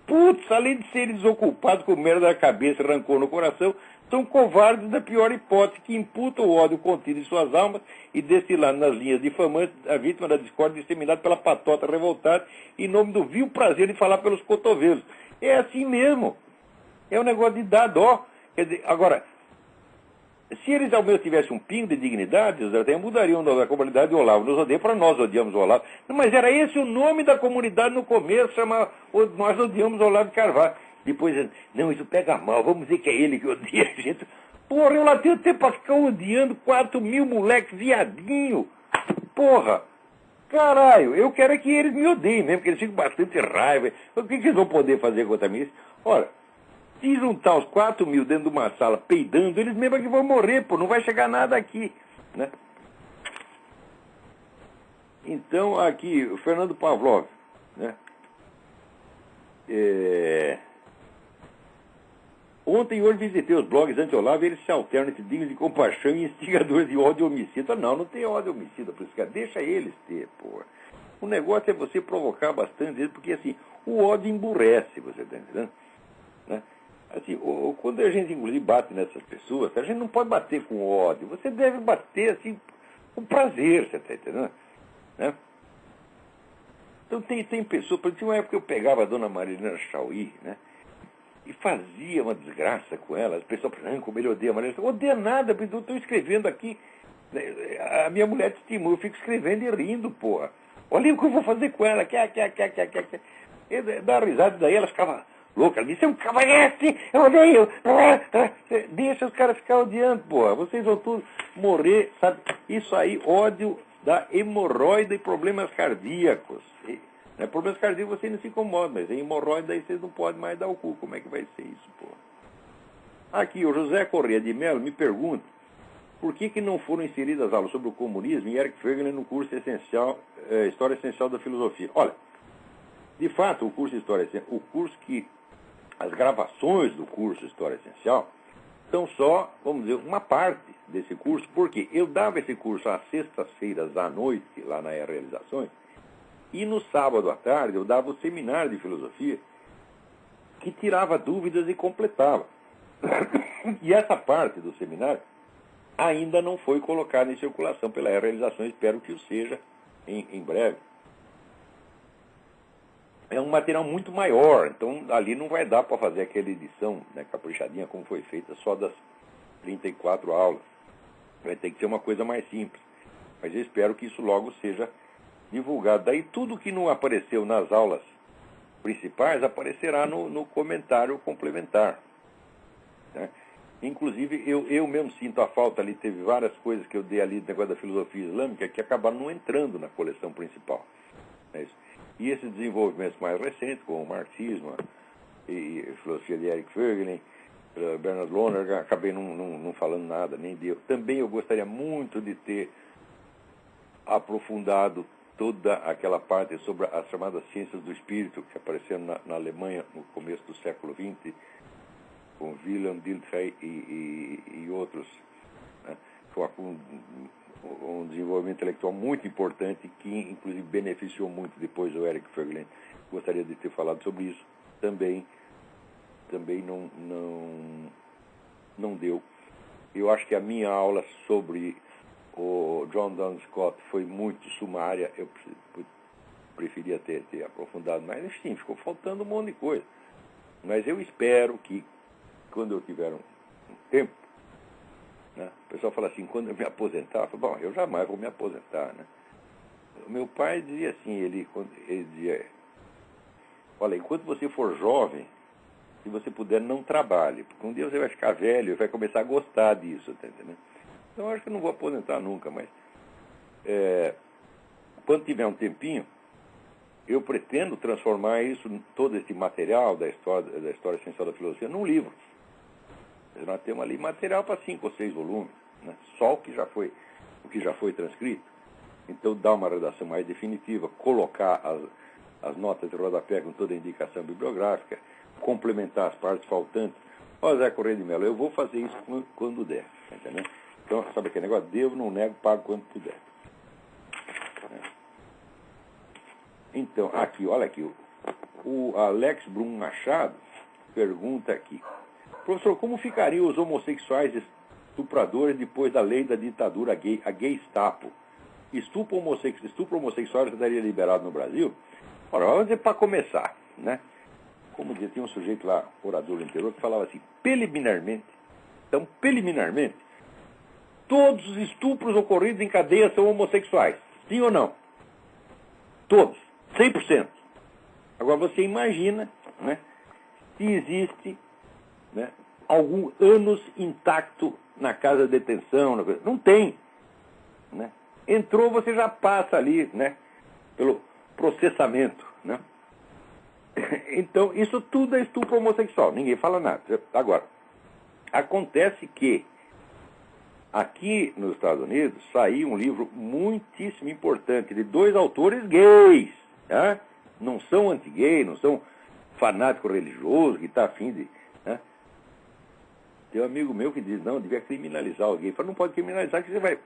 Putz, além de serem desocupados com merda na cabeça e rancor no coração, são covardes da pior hipótese, que imputam o ódio contido em suas almas e destilando nas linhas difamantes a vítima da discórdia disseminada pela patota revoltada em nome do vil prazer de falar pelos cotovelos. É assim mesmo. É um negócio de dar dó. Quer dizer, agora, se eles ao menos tivessem um pingo de dignidade, eles até mudariam da comunidade de Olavo nos odeia para nós odiamos o Olavo. Mas era esse o nome da comunidade no começo, nós odiamos o Olavo de Carvalho. Depois, não, isso pega mal, vamos dizer que é ele que odeia a gente. Porra, eu lá tenho tempo para ficar odiando 4.000 moleques viadinho. Porra, caralho, eu quero é que eles me odeiem mesmo, porque eles ficam bastante raiva. O que eles vão poder fazer contra mim? Ora, se juntar os 4.000 dentro de uma sala peidando, eles mesmo é que vão morrer, pô, não vai chegar nada aqui, né? Então, aqui, o Fernando Pavlov, né? Ontem e hoje visitei os blogs anti-Olavo e eles se alternam entre dignos de compaixão e instigadores de ódio e homicida. Não tem ódio e homicida por isso, cara. Deixa eles ter, pô. O negócio é você provocar bastante eles, porque assim, o ódio emburrece, você tá entendendo? Né? Assim, quando a gente, inclusive, bate nessas pessoas, a gente não pode bater com ódio. Você deve bater, assim, com prazer, você está entendendo? Né? Então, tem pessoas... Por exemplo, uma época eu pegava a dona Marilena Chauí, né? E fazia uma desgraça com ela. As pessoas falavam, como ele odeia a Marilena. Odeia nada, porque eu estou escrevendo aqui. A minha mulher testemunha, eu fico escrevendo e rindo, porra. Olha o que eu vou fazer com ela. Quer. E dá risada, daí ela ficava... louca. Ela disse, um cavalhete, eu odeio. Deixa os caras ficar odiando, porra. Vocês vão todos morrer, sabe? Isso aí, ódio da hemorroida e problemas cardíacos. Né? Problemas cardíacos vocês não se incomodam, mas em hemorroida aí vocês não podem mais dar o cu. Como é que vai ser isso, porra? Aqui, o José Corrêa de Mello me pergunta por que não foram inseridas aulas sobre o comunismo e Eric Fögelen no curso essencial, História Essencial da Filosofia. Olha, de fato, o curso as gravações do curso História Essencial são só, vamos dizer, uma parte desse curso, porque eu dava esse curso às sextas-feiras à noite, lá na Realizações, e no sábado à tarde eu dava o seminário de filosofia, que tirava dúvidas e completava. E essa parte do seminário ainda não foi colocada em circulação pela Realizações, espero que o seja em breve. É um material muito maior, então ali não vai dar para fazer aquela edição, né, caprichadinha, como foi feita, só das 34 aulas. Vai ter que ser uma coisa mais simples. Mas eu espero que isso logo seja divulgado. Daí tudo que não apareceu nas aulas principais aparecerá no comentário complementar. Né? Inclusive, eu mesmo sinto a falta ali, teve várias coisas que eu dei ali no negócio da filosofia islâmica que acabaram não entrando na coleção principal. É isso. E esses desenvolvimentos mais recentes, como o marxismo e a filosofia de Eric Fögelen, Bernard Lonergan, acabei não falando nada, nem deu. Também eu gostaria muito de ter aprofundado toda aquela parte sobre as chamadas ciências do espírito que apareceram na Alemanha no começo do século XX, com Wilhelm Dilthey e outros, né? Foi um desenvolvimento intelectual muito importante que, inclusive, beneficiou muito depois o Eric Fögelen. Gostaria de ter falado sobre isso. Também não deu. Eu acho que a minha aula sobre o John Duns Scott foi muito sumária. Eu preferia ter aprofundado mais. Enfim, ficou faltando um monte de coisa. Mas eu espero que, quando eu tiver um tempo, né, o pessoal fala assim, quando eu me aposentar, eu falo, bom, eu jamais vou me aposentar, né? O meu pai dizia assim, ele dizia, olha, enquanto você for jovem, se você puder, não trabalhe, porque um dia você vai ficar velho e vai começar a gostar disso, tá entendendo? Então eu acho que eu não vou aposentar nunca, mas quando tiver um tempinho, eu pretendo transformar todo esse material da história essencial da filosofia num livro. Nós temos ali material para 5 ou 6 volumes, né? Só o que já foi transcrito. Então, dar uma redação mais definitiva, colocar as notas de rodapé com toda a indicação bibliográfica, complementar as partes faltantes. Ó, Zé Corrêa de Mello, eu vou fazer isso quando der, tá entendendo? Então, sabe aquele negócio? Devo, não nego, pago quando puder. Então, aqui, olha aqui, o Alex Brum Machado pergunta aqui, professor, como ficariam os homossexuais estupradores depois da lei da ditadura gay, a Gestapo? Estupro homossexual estaria liberado no Brasil? Ora, vamos dizer para começar, né? Como dizia, tinha um sujeito lá, orador do interior, que falava assim, preliminarmente, todos os estupros ocorridos em cadeia são homossexuais. Sim ou não? Todos. 100%. Agora você imagina, né, se existe, né, algum ânus intacto na casa de detenção. Não tem. Né? Entrou, você já passa ali, né, pelo processamento. Né? Então, isso tudo é estupro homossexual. Ninguém fala nada. Agora, acontece que aqui nos Estados Unidos saiu um livro muitíssimo importante de 2 autores gays. Tá? Não são anti-gay, não são fanático religioso que está afim de... Né? Tem um amigo meu que diz, não, devia criminalizar o gay. Fala, não pode criminalizar, que você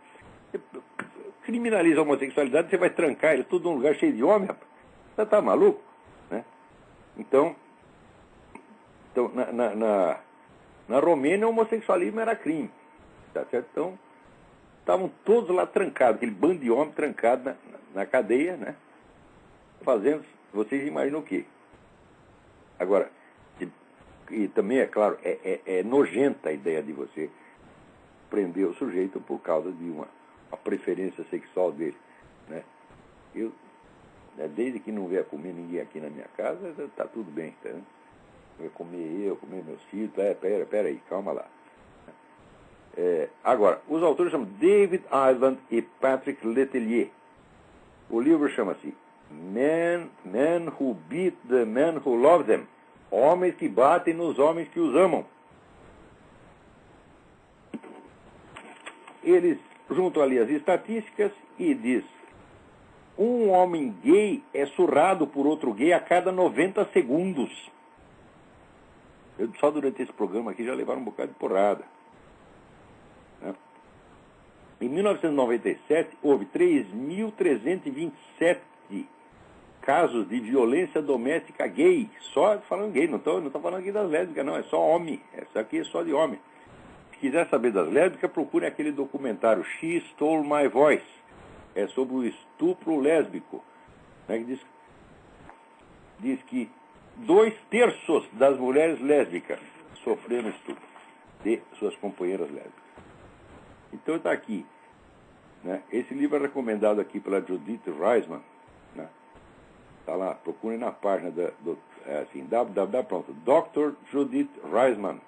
criminaliza a homossexualidade, você vai trancar ele tudo num lugar cheio de homem, rapaz. Você tá maluco? Né? Então na Romênia o homossexualismo era crime. Tá certo? Então, estavam todos lá trancados, aquele bando de homem trancado na cadeia, né? Fazendo, vocês imaginam o quê? Agora, e também, é claro, é nojenta a ideia de você prender o sujeito por causa de uma preferência sexual dele. Né? Desde que não vier comer ninguém aqui na minha casa, está tudo bem. Tá? comer meus filhos. Pera aí, calma lá. Agora, os autores chamam David Island e Patrick Letellier. O livro chama-se Men Who Beat the Men Who Love Them. Homens que batem nos homens que os amam. Eles juntam ali as estatísticas e diz: um homem gay é surrado por outro gay a cada 90 segundos. Só durante esse programa aqui já levaram um bocado de porrada. Em 1997, houve 3.327 casos de violência doméstica gay. Só falando gay, não estou falando aqui das lésbicas, não, é só homem. Essa aqui é só de homem. Se quiser saber das lésbicas, procure aquele documentário She Stole My Voice. É sobre o estupro lésbico. Que diz que 2/3 das mulheres lésbicas sofreram estupro de suas companheiras lésbicas. Então está aqui. Esse livro é recomendado aqui pela Judith Reisman. Está lá, procure na página www. Dr. Reisman.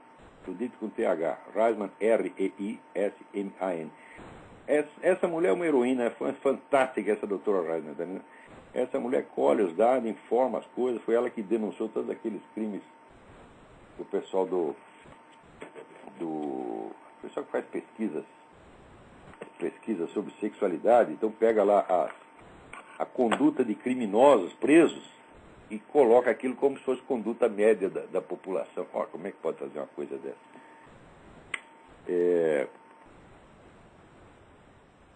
Judith com TH. Reisman, R-E-I-S-M-A-N. Essa mulher é uma heroína, é fantástica, essa doutora Reisman. Tá vendo? Essa mulher colhe os dados, informa as coisas. Foi ela que denunciou todos aqueles crimes do pessoal do pessoal que faz pesquisa sobre sexualidade. Então pega lá a conduta de criminosos presos e coloca aquilo como se fosse conduta média da população. Olha, como é que pode fazer uma coisa dessa?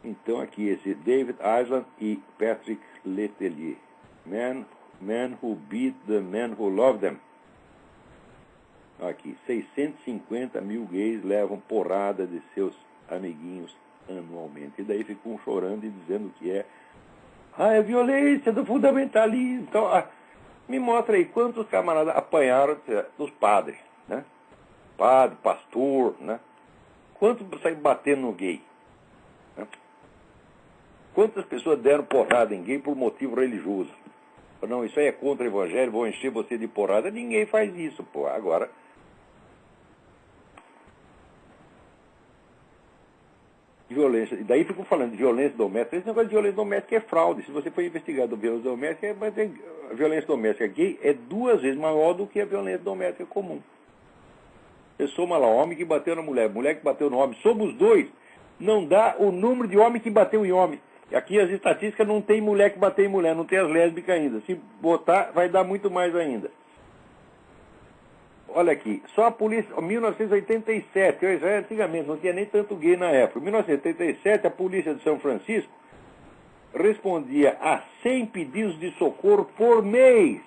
Então aqui esse David Island e Patrick Letellier. Men Who Beat the Men Who Love Them. Aqui, 650 mil gays levam porrada de seus amiguinhos anualmente. E daí ficam chorando e dizendo que é violência do fundamentalismo. Então, me mostra aí quantos camaradas apanharam dos padres, né? Padre, pastor, né? Quantos saíram batendo no gay? Né? Quantas pessoas deram porrada em gay por motivo religioso? Não, isso aí é contra o evangelho, vou encher você de porrada. Ninguém faz isso, pô. Agora, violência, e daí ficam falando de violência doméstica. Esse negócio de violência doméstica é fraude. Se você for investigar a violência doméstica, a violência doméstica gay é 2 vezes maior do que a violência doméstica comum. Você soma lá homem que bateu na mulher, mulher que bateu no homem, soma os dois, não dá o número de homem que bateu em homem. Aqui as estatísticas não tem mulher que bateu em mulher, não tem as lésbicas ainda. Se botar, vai dar muito mais ainda. Olha aqui, só a polícia, 1987, antigamente não tinha nem tanto gay na época. Em 1987, a polícia de São Francisco respondia a 100 pedidos de socorro por mês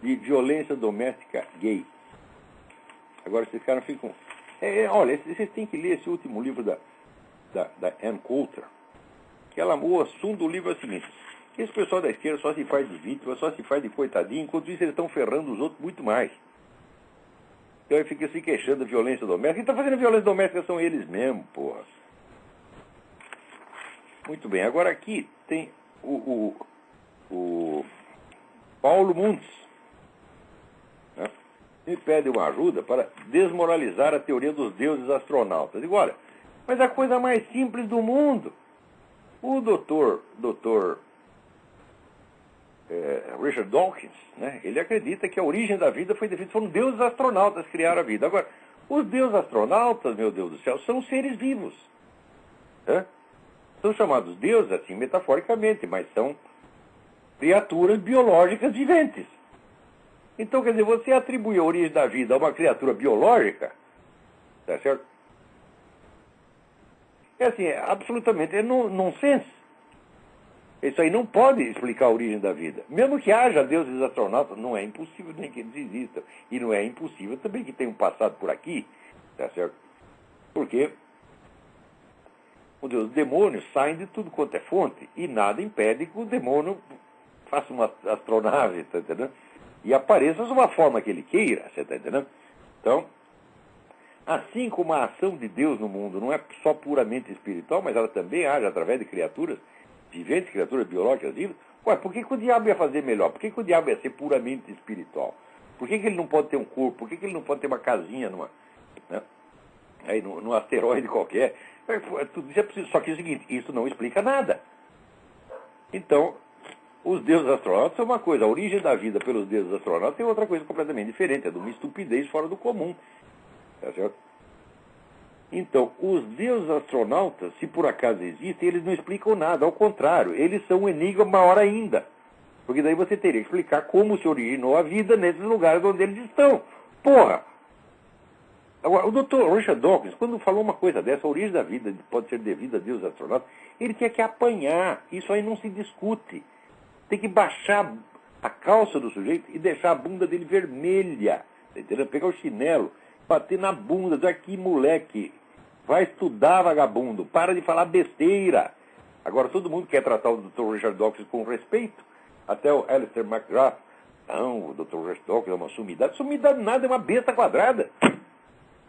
de violência doméstica gay. Agora esses caras ficam... olha, vocês têm que ler esse último livro da Ann Coulter, que o assunto do livro é o seguinte: esse pessoal da esquerda só se faz de vítima, só se faz de coitadinho, enquanto isso eles estão ferrando os outros muito mais. Então ele fica se queixando de violência doméstica. Quem está fazendo violência doméstica são eles mesmos, porra. Muito bem, agora aqui tem o Paulo Muntz, né? Me pede uma ajuda para desmoralizar a teoria dos deuses astronautas. Digo, olha, mas a coisa mais simples do mundo. O doutor Richard Dawkins, né, ele acredita que a origem da vida foi devido, foram deuses astronautas que criaram a vida. Agora, os deuses astronautas, meu Deus do céu, são seres vivos. Né? São chamados deuses, assim, metaforicamente, mas são criaturas biológicas viventes. Então, quer dizer, você atribui a origem da vida a uma criatura biológica, tá certo? É assim, absolutamente nonsense. Isso aí não pode explicar a origem da vida. Mesmo que haja deuses astronautas, não é impossível nem que eles existam. E não é impossível também que tenham passado por aqui, tá certo? Porque os demônios saem de tudo quanto é fonte e nada impede que o demônio faça uma astronave, tá entendendo? E apareça de uma forma que ele queira, você tá entendendo? Então, assim como a ação de Deus no mundo não é só puramente espiritual, mas ela também age através de criaturas viventes, criaturas biológicas vivas. Ué, por que o diabo ia fazer melhor? Por que o diabo ia ser puramente espiritual? Por que ele não pode ter um corpo? Por que ele não pode ter uma casinha né? Aí, num asteroide qualquer? Tudo isso é possível. Só que é o seguinte, isso não explica nada. Então, os deuses astronautas são uma coisa, a origem da vida pelos deuses astronautas é outra coisa completamente diferente, é de uma estupidez fora do comum. Tá certo? Então, os deuses astronautas, se por acaso existem, eles não explicam nada, ao contrário, eles são um enigma maior ainda. Porque daí você teria que explicar como se originou a vida nesses lugares onde eles estão. Porra! Agora, o Dr. Richard Dawkins, quando falou uma coisa dessa, a origem da vida pode ser devida a deuses astronautas, ele tinha que apanhar. Isso aí não se discute. Tem que baixar a calça do sujeito e deixar a bunda dele vermelha. Tá entendendo? Pegar o chinelo, bater na bunda, dizer aqui, moleque, vai estudar, vagabundo, para de falar besteira. Agora, todo mundo quer tratar o Dr. Richard Dawkins com respeito, até o Alistair McGrath. Não, o Dr. Richard Dawkins é uma sumidade. Sumidade nada, é uma besta quadrada.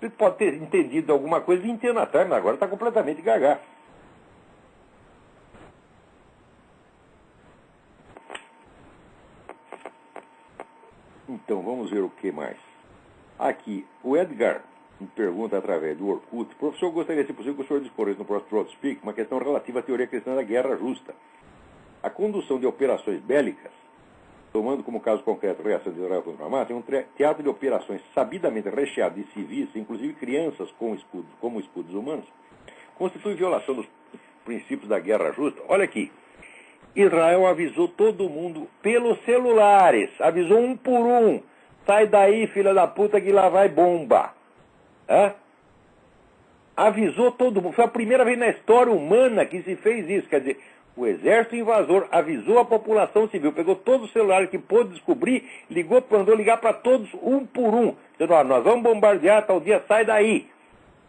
Ele pode ter entendido alguma coisa 20 anos atrás, mas agora está completamente gaga. Então, vamos ver o que mais. Aqui, o Edgar me pergunta através do Orkut: professor, gostaria, se possível, que o senhor discorresse no próximo Throat Speak uma questão relativa à teoria cristã da guerra justa. A condução de operações bélicas, tomando como caso concreto a reação de Israel contra o Hamas, é um teatro de operações sabidamente recheado de civis, inclusive crianças como escudos humanos, constitui violação dos princípios da guerra justa. Olha aqui, Israel avisou todo mundo pelos celulares, avisou um por um: sai daí, filha da puta, que lá vai bomba. Hã? Avisou todo mundo. Foi a primeira vez na história humana que se fez isso. Quer dizer, o exército invasor avisou a população civil, pegou todos os celulares que pôde descobrir, mandou ligar para todos um por um, dizendo: ó, nós vamos bombardear tal dia, sai daí.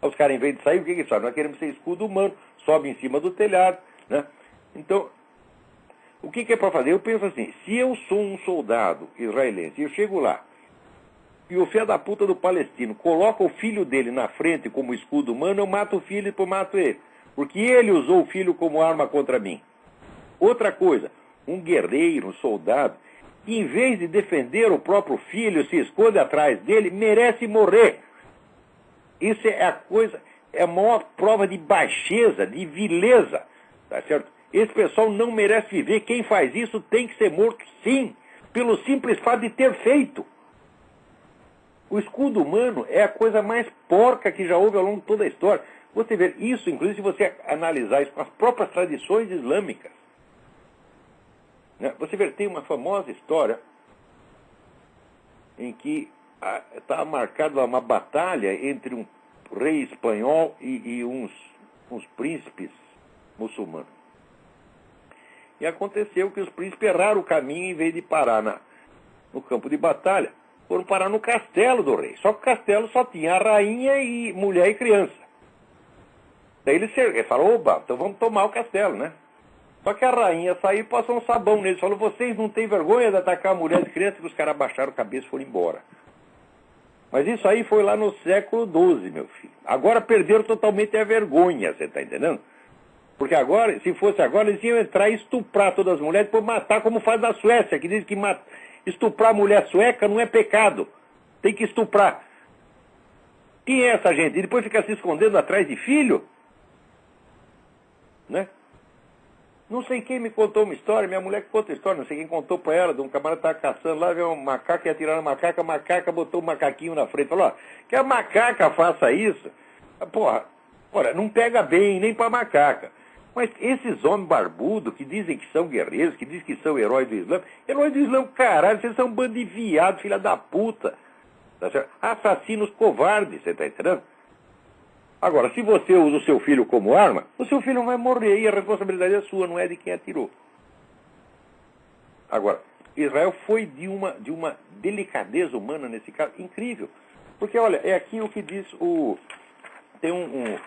Os caras, em vez de sair, o que eles fazem? Nós queremos ser escudo humano, sobe em cima do telhado, né? Então, o que é para fazer? Eu penso assim: se eu sou um soldado israelense e eu chego lá, e o filho da puta do palestino coloca o filho dele na frente como escudo humano, eu mato o filho e depois mato ele. Porque ele usou o filho como arma contra mim. Outra coisa, um guerreiro, um soldado, que em vez de defender o próprio filho, se esconde atrás dele, merece morrer. Isso é a maior prova de baixeza, de vileza, tá certo? Esse pessoal não merece viver. Quem faz isso tem que ser morto, sim, pelo simples fato de ter feito. O escudo humano é a coisa mais porca que já houve ao longo de toda a história. Você vê isso, inclusive, se você analisar isso com as próprias tradições islâmicas. Né? Você vê, tem uma famosa história em que está marcada uma batalha entre um rei espanhol e uns príncipes muçulmanos. E aconteceu que os príncipes erraram o caminho, em vez de parar no campo de batalha, foram parar no castelo do rei. Só que o castelo só tinha a rainha e mulher e criança. Daí ele falou: oba, então vamos tomar o castelo, né? Só que a rainha saiu e passou um sabão neles. Falou: vocês não têm vergonha de atacar a mulher e criança? Que os caras abaixaram a cabeça e foram embora. Mas isso aí foi lá no século XII, meu filho. Agora perderam totalmente a vergonha, você está entendendo? Porque agora, se fosse agora, eles iam entrar e estuprar todas as mulheres, depois matar, como faz na Suécia, que diz que estuprar a mulher sueca não é pecado. Tem que estuprar. Quem é essa gente? E depois fica se escondendo atrás de filho? Né? Não sei quem me contou uma história, minha mulher que conta a história, não sei quem contou para ela, de um camarada que estava caçando lá, veio um macaco, ia atirar na macaca, a macaca botou um macaquinho na frente, falou: ó, que a macaca faça isso, porra, olha, não pega bem nem para macaca. Mas esses homens barbudos que dizem que são guerreiros, que dizem que são heróis do Islã, caralho, vocês são um bando de viado, filha da puta, tá certo? Assassinos covardes, você está entendendo? Agora, se você usa o seu filho como arma, o seu filho vai morrer e a responsabilidade é sua, não é de quem atirou. Agora, Israel foi de uma delicadeza humana nesse caso incrível. Porque, olha, é aqui o que diz tem um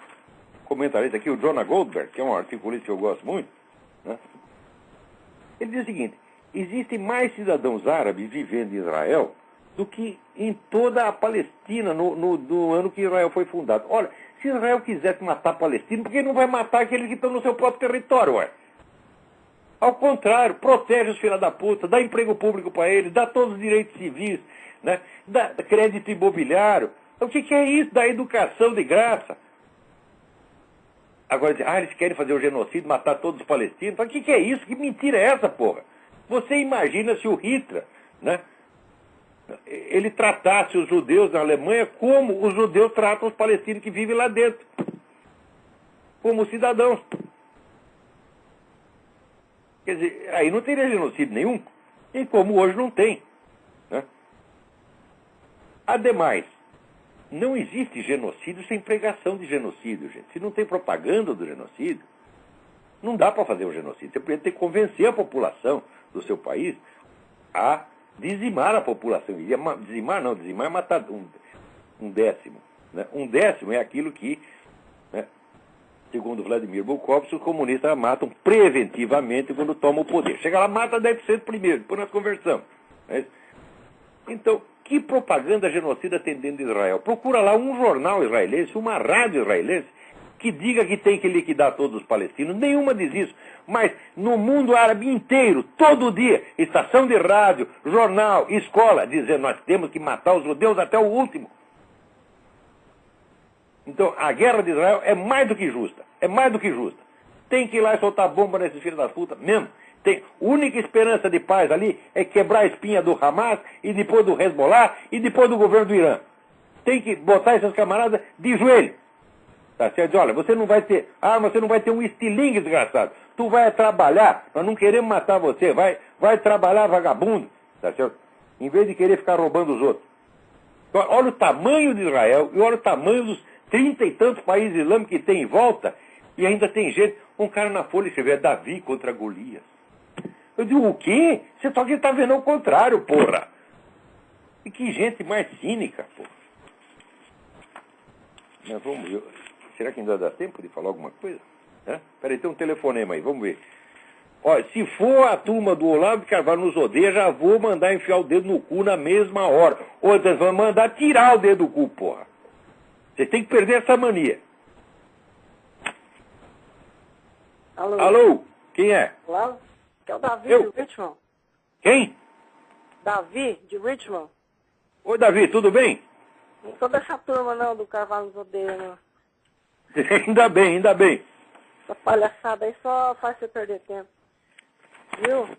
comentarista aqui, o Jonah Goldberg, que é um articulista que eu gosto muito, né? Ele diz o seguinte: existem mais cidadãos árabes vivendo em Israel do que em toda a Palestina no ano que Israel foi fundado. Olha, se Israel quisesse matar palestinos, por que não vai matar aqueles que estão no seu próprio território, ué? Ao contrário, protege os filhos da puta, dá emprego público para eles, dá todos os direitos civis, né? Dá crédito imobiliário. O que é isso? Dá educação de graça. Agora, eles querem fazer o genocídio, matar todos os palestinos. O que é isso? Que mentira é essa, porra? Você imagina se o Hitler, né, ele tratasse os judeus na Alemanha como os judeus tratam os palestinos que vivem lá dentro. Como cidadãos. Quer dizer, aí não teria genocídio nenhum. E como hoje não tem. Né? Ademais, não existe genocídio sem pregação de genocídio, gente. Se não tem propaganda do genocídio, não dá para fazer um genocídio. Você precisa ter que convencer a população do seu país a dizimar a população. Dizimar é matar um décimo. Né? Um décimo é aquilo que, né, segundo Vladimir Bukovsky, os comunistas matam preventivamente quando tomam o poder. Chega lá, mata 10% primeiro, depois nós conversamos. Né? Então, que propaganda genocida tem dentro de Israel? Procura lá um jornal israelense, uma rádio israelense, que diga que tem que liquidar todos os palestinos. Nenhuma diz isso. Mas no mundo árabe inteiro, todo dia, estação de rádio, jornal, escola, dizendo nós temos que matar os judeus até o último. Então, a guerra de Israel é mais do que justa. É mais do que justa. Tem que ir lá e soltar bomba nesses filhos da puta mesmo. Tem única esperança de paz ali é quebrar a espinha do Hamas e depois do Hezbollah e depois do governo do Irã. Tem que botar esses camaradas de joelho. Tá certo? Olha, você não vai ter um estilingue, desgraçado. Tu vai trabalhar, nós não queremos matar você, vai trabalhar, vagabundo. Tá certo? Em vez de querer ficar roubando os outros. Então, olha o tamanho de Israel e olha o tamanho dos 30 e tantos países islâmicos que tem em volta e ainda tem gente. Um cara na Folha escreveu Davi contra Golias. Eu digo, o quê? Você só que está vendo o contrário, porra. E que gente mais cínica, porra. Mas vamos ver. Será que ainda dá tempo de falar alguma coisa? Peraí, tem um telefonema aí, vamos ver. Olha, se for a turma do Olavo de Carvalho nos odeia, já vou mandar enfiar o dedo no cu na mesma hora. Ou eles vão mandar tirar o dedo do cu, porra. Você tem que perder essa mania. Alô? Alô? Quem é? Olá? Que é o Davi Eu? de Richmond. Quem? Davi de Richmond. Oi, Davi, tudo bem? Não sou dessa turma, não, do Carvalho nos odeia, não. Ainda bem, ainda bem. Essa palhaçada aí só faz você perder tempo. Viu?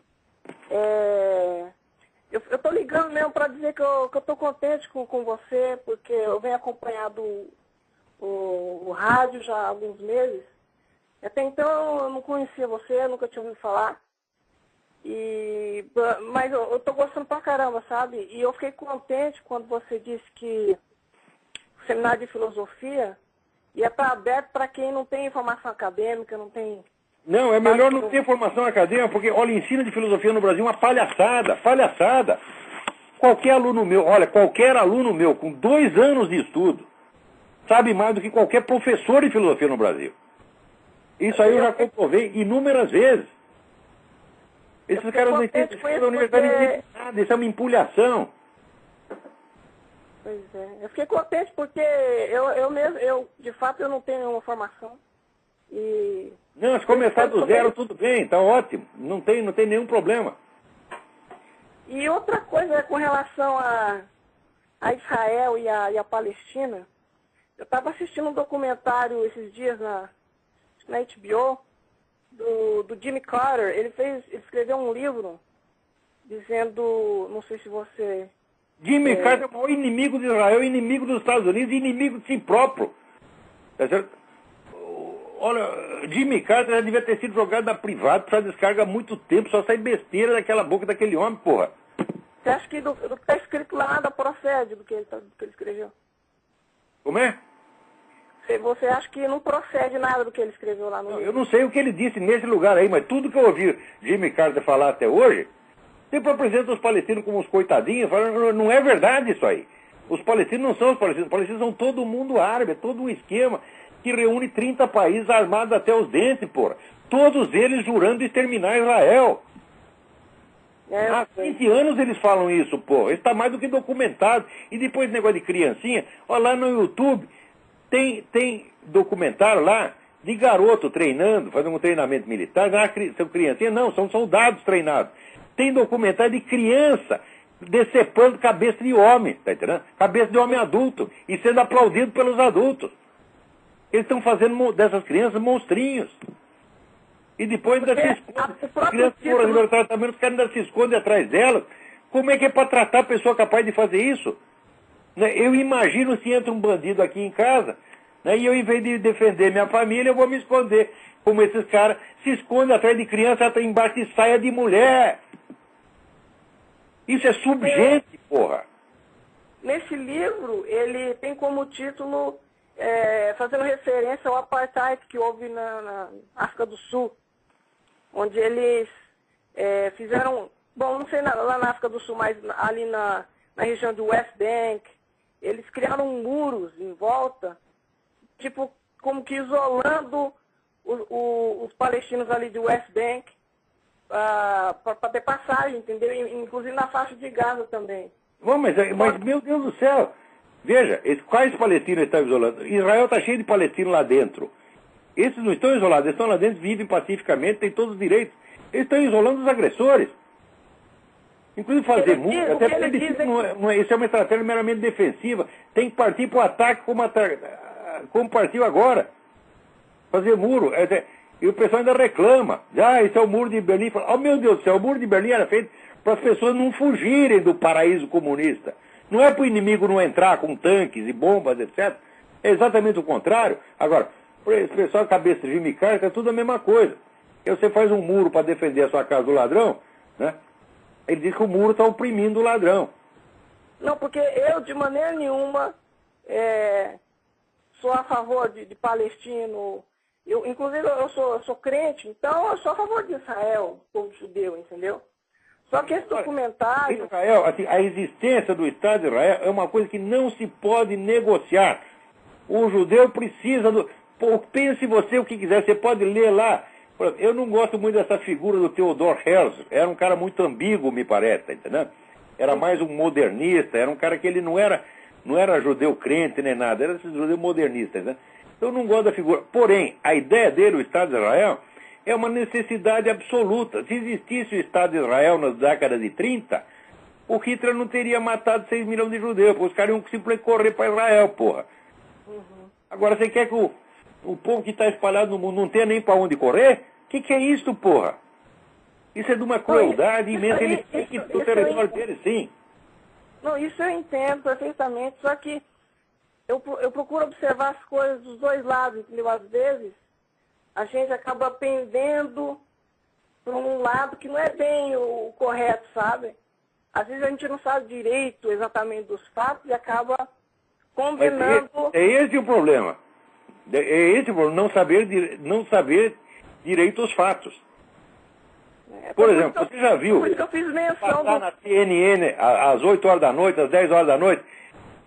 Eu tô ligando mesmo pra dizer que eu tô contente com você, porque eu venho acompanhando o rádio já há alguns meses. Até então eu não conhecia você, nunca tinha ouvido falar. Mas eu tô gostando pra caramba, sabe? E eu fiquei contente quando você disse que o seminário de filosofia ia estar aberto para quem não tem informação acadêmica, não tem... Não, é melhor não ter formação acadêmica, porque, olha, ensino de filosofia no Brasil é uma palhaçada. Qualquer aluno meu com 2 anos de estudo sabe mais do que qualquer professor de filosofia no Brasil. Isso aí eu já comprovei inúmeras vezes. Esses caras não entendem da universidade nada, isso é uma empulhação. Pois é, eu fiquei contente porque eu de fato, eu não tenho nenhuma formação. E... Não, se começar do zero, tudo bem, tá ótimo. Não tem nenhum problema. E outra coisa com relação a Israel e a Palestina, eu estava assistindo um documentário esses dias na HBO do Jimmy Carter. Ele escreveu um livro dizendo, não sei se você... Jimmy Carter é o maior inimigo de Israel, inimigo dos Estados Unidos, inimigo de si próprio. Tá certo? Olha, Jimmy Carter já devia ter sido jogado na privada para descarga há muito tempo, só sai besteira daquela boca daquele homem, porra. Você acha que do que está escrito lá nada procede do que ele escreveu? Como é? Você acha que não procede nada do que ele escreveu lá no livro? Eu não sei o que ele disse nesse lugar aí, mas tudo que eu ouvi Jimmy Carter falar até hoje, sempre apresenta os palestinos como uns coitadinhos, falando, não é verdade isso aí. Os palestinos não são os palestinos são todo mundo árabe, é todo um esquema que reúne 30 países armados até os dentes, porra. Todos eles jurando exterminar Israel. Há 20 anos eles falam isso, porra. Isso está mais do que documentado. E depois negócio de criancinha, olha lá no YouTube, tem documentário lá de garoto treinando, fazendo um treinamento militar, são criancinhas, não, são soldados treinados. Tem documentário de criança decepando cabeça de homem, tá entendendo? Cabeça de homem adulto, e sendo aplaudido pelos adultos. Eles estão fazendo dessas crianças monstrinhos. E depois ainda se esconde. As crianças foram receber tratamento, os caras ainda se escondem atrás delas. Como é que é para tratar a pessoa capaz de fazer isso? Eu imagino se entra um bandido aqui em casa, e eu, em vez de defender minha família, eu vou me esconder. Como esses caras se escondem atrás de criança, até embaixo de saia de mulher. Isso é subgente, porra. Nesse livro, ele tem como título, fazendo referência ao apartheid que houve na África do Sul, onde eles fizeram, bom, não sei lá na África do Sul, mas ali na região do West Bank, eles criaram muros em volta, tipo, como que isolando os palestinos ali de West Bank, para ter passagem, entendeu? Inclusive na faixa de Gaza também. Bom, mas meu Deus do céu, veja, quais palestinos estão isolando? Israel está cheio de palestinos lá dentro. Esses não estão isolados, eles estão lá dentro, vivem pacificamente, têm todos os direitos. Eles estão isolando os agressores. Inclusive fazer muito, até porque isso é uma estratégia meramente defensiva. Tem que partir para o ataque como partiu agora. Fazer muro. E o pessoal ainda reclama. Esse é o muro de Berlim. Oh, meu Deus do céu, o muro de Berlim era feito para as pessoas não fugirem do paraíso comunista. Não é para o inimigo não entrar com tanques e bombas, etc. É exatamente o contrário. Agora, esse pessoal, cabeça de Jimmy Carter, é tudo a mesma coisa. E você faz um muro para defender a sua casa do ladrão, né? Ele diz que o muro está oprimindo o ladrão. Não, porque eu, de maneira nenhuma, sou a favor de palestino. Inclusive, eu sou crente, então eu sou a favor de Israel, povo judeu, entendeu? Só que esse documentário... Israel, assim, a existência do Estado de Israel é uma coisa que não se pode negociar. O judeu precisa do... Pô, pense você o que quiser, você pode ler lá. Eu não gosto muito dessa figura do Theodor Herzl. Era um cara muito ambíguo, me parece, tá entendendo? Era mais um modernista, era um cara que ele não era judeu crente nem nada, era esse judeu modernista, né? Então eu não gosto da figura. Porém, a ideia dele, o Estado de Israel, é uma necessidade absoluta. Se existisse o Estado de Israel nas décadas de 30, o Hitler não teria matado 6 milhões de judeus, porque os caras iam simplesmente correr para Israel, porra. Uhum. Agora, você quer que o povo que está espalhado no mundo não tenha nem para onde correr? O que é isso, porra? Isso é de uma crueldade imensa. Eles têm que do território deles, sim. Não, isso eu entendo perfeitamente, só que eu procuro observar as coisas dos dois lados, entendeu? Às vezes, a gente acaba pendendo para um lado que não é bem o correto, sabe? Às vezes a gente não sabe direito exatamente dos fatos e acaba combinando... É esse o problema. É esse o problema, não saber direito os fatos. Por exemplo, você já viu por isso que eu fiz menção na CNN às 8 horas da noite, às 10 horas da noite,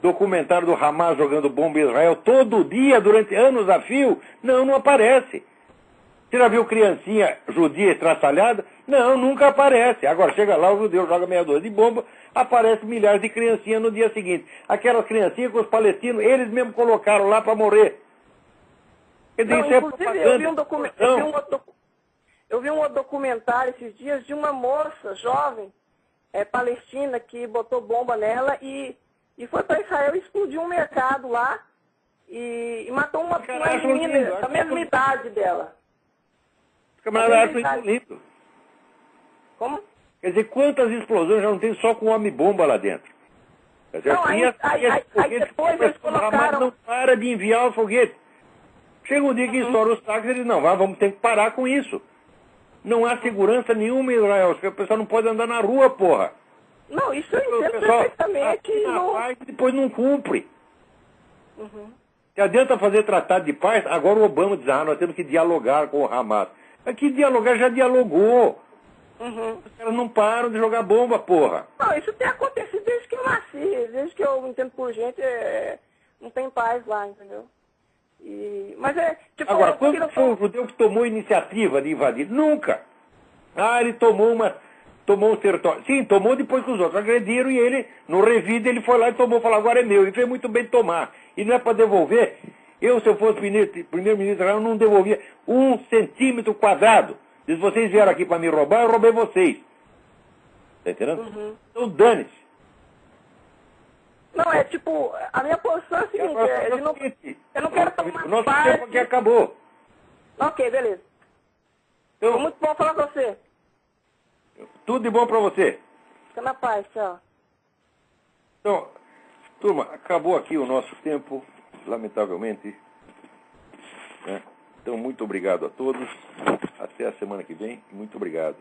documentário do Hamas jogando bomba em Israel todo dia, durante anos a fio? Não aparece. Você já viu criancinha judia estraçalhada? Não, nunca aparece. Agora chega lá, o judeu joga meia dúzia de bomba, aparece milhares de criancinhas no dia seguinte. Aquelas criancinhas que os palestinos, eles mesmos colocaram lá para morrer. Não, inclusive, eu vi um outro documentário esses dias de uma moça jovem, palestina, que botou bomba nela e foi para Israel e explodiu um mercado lá e matou uma menina da mesma idade dela. Os camaradas acham lindo. Como? Quer dizer, quantas explosões já não tem só com homem-bomba lá dentro? Não, aí depois eles colocaram... não para de enviar os foguetes. Chega um dia que estoura os táxis e eles não, vamos ter que parar com isso. Não há segurança nenhuma em Israel. O pessoal não pode andar na rua, porra. Não, isso eu entendo perfeitamente. Depois não cumpre. Se adianta fazer tratado de paz, agora o Obama diz, nós temos que dialogar com o Hamas. Mas que dialogar? Já dialogou. Os caras não param de jogar bomba, porra. Não, isso tem acontecido desde que eu nasci. Desde que eu entendo por gente, não tem paz lá, entendeu? Mas tipo... Agora, quando foi o judeu que tomou a iniciativa de invadir? Nunca. Ele tomou um território. Sim, tomou depois que os outros agrediram e ele, no revide, ele foi lá e tomou, falou, agora é meu. E fez muito bem tomar. E não é para devolver. Se eu fosse primeiro-ministro, eu não devolvia 1 centímetro quadrado. Se vocês vieram aqui para me roubar, eu roubei vocês. Tá entendendo? Uhum. Então dane-se. Não, é tipo, a minha posição é a seguinte, eu não quero tomar o nosso parte... tempo aqui acabou. Ok, beleza. Então, Foi muito bom falar com você. tudo de bom para você. Fica na paz, tchau. Então, turma, acabou aqui o nosso tempo, lamentavelmente. Né? Então, muito obrigado a todos. Até a semana que vem. Muito obrigado.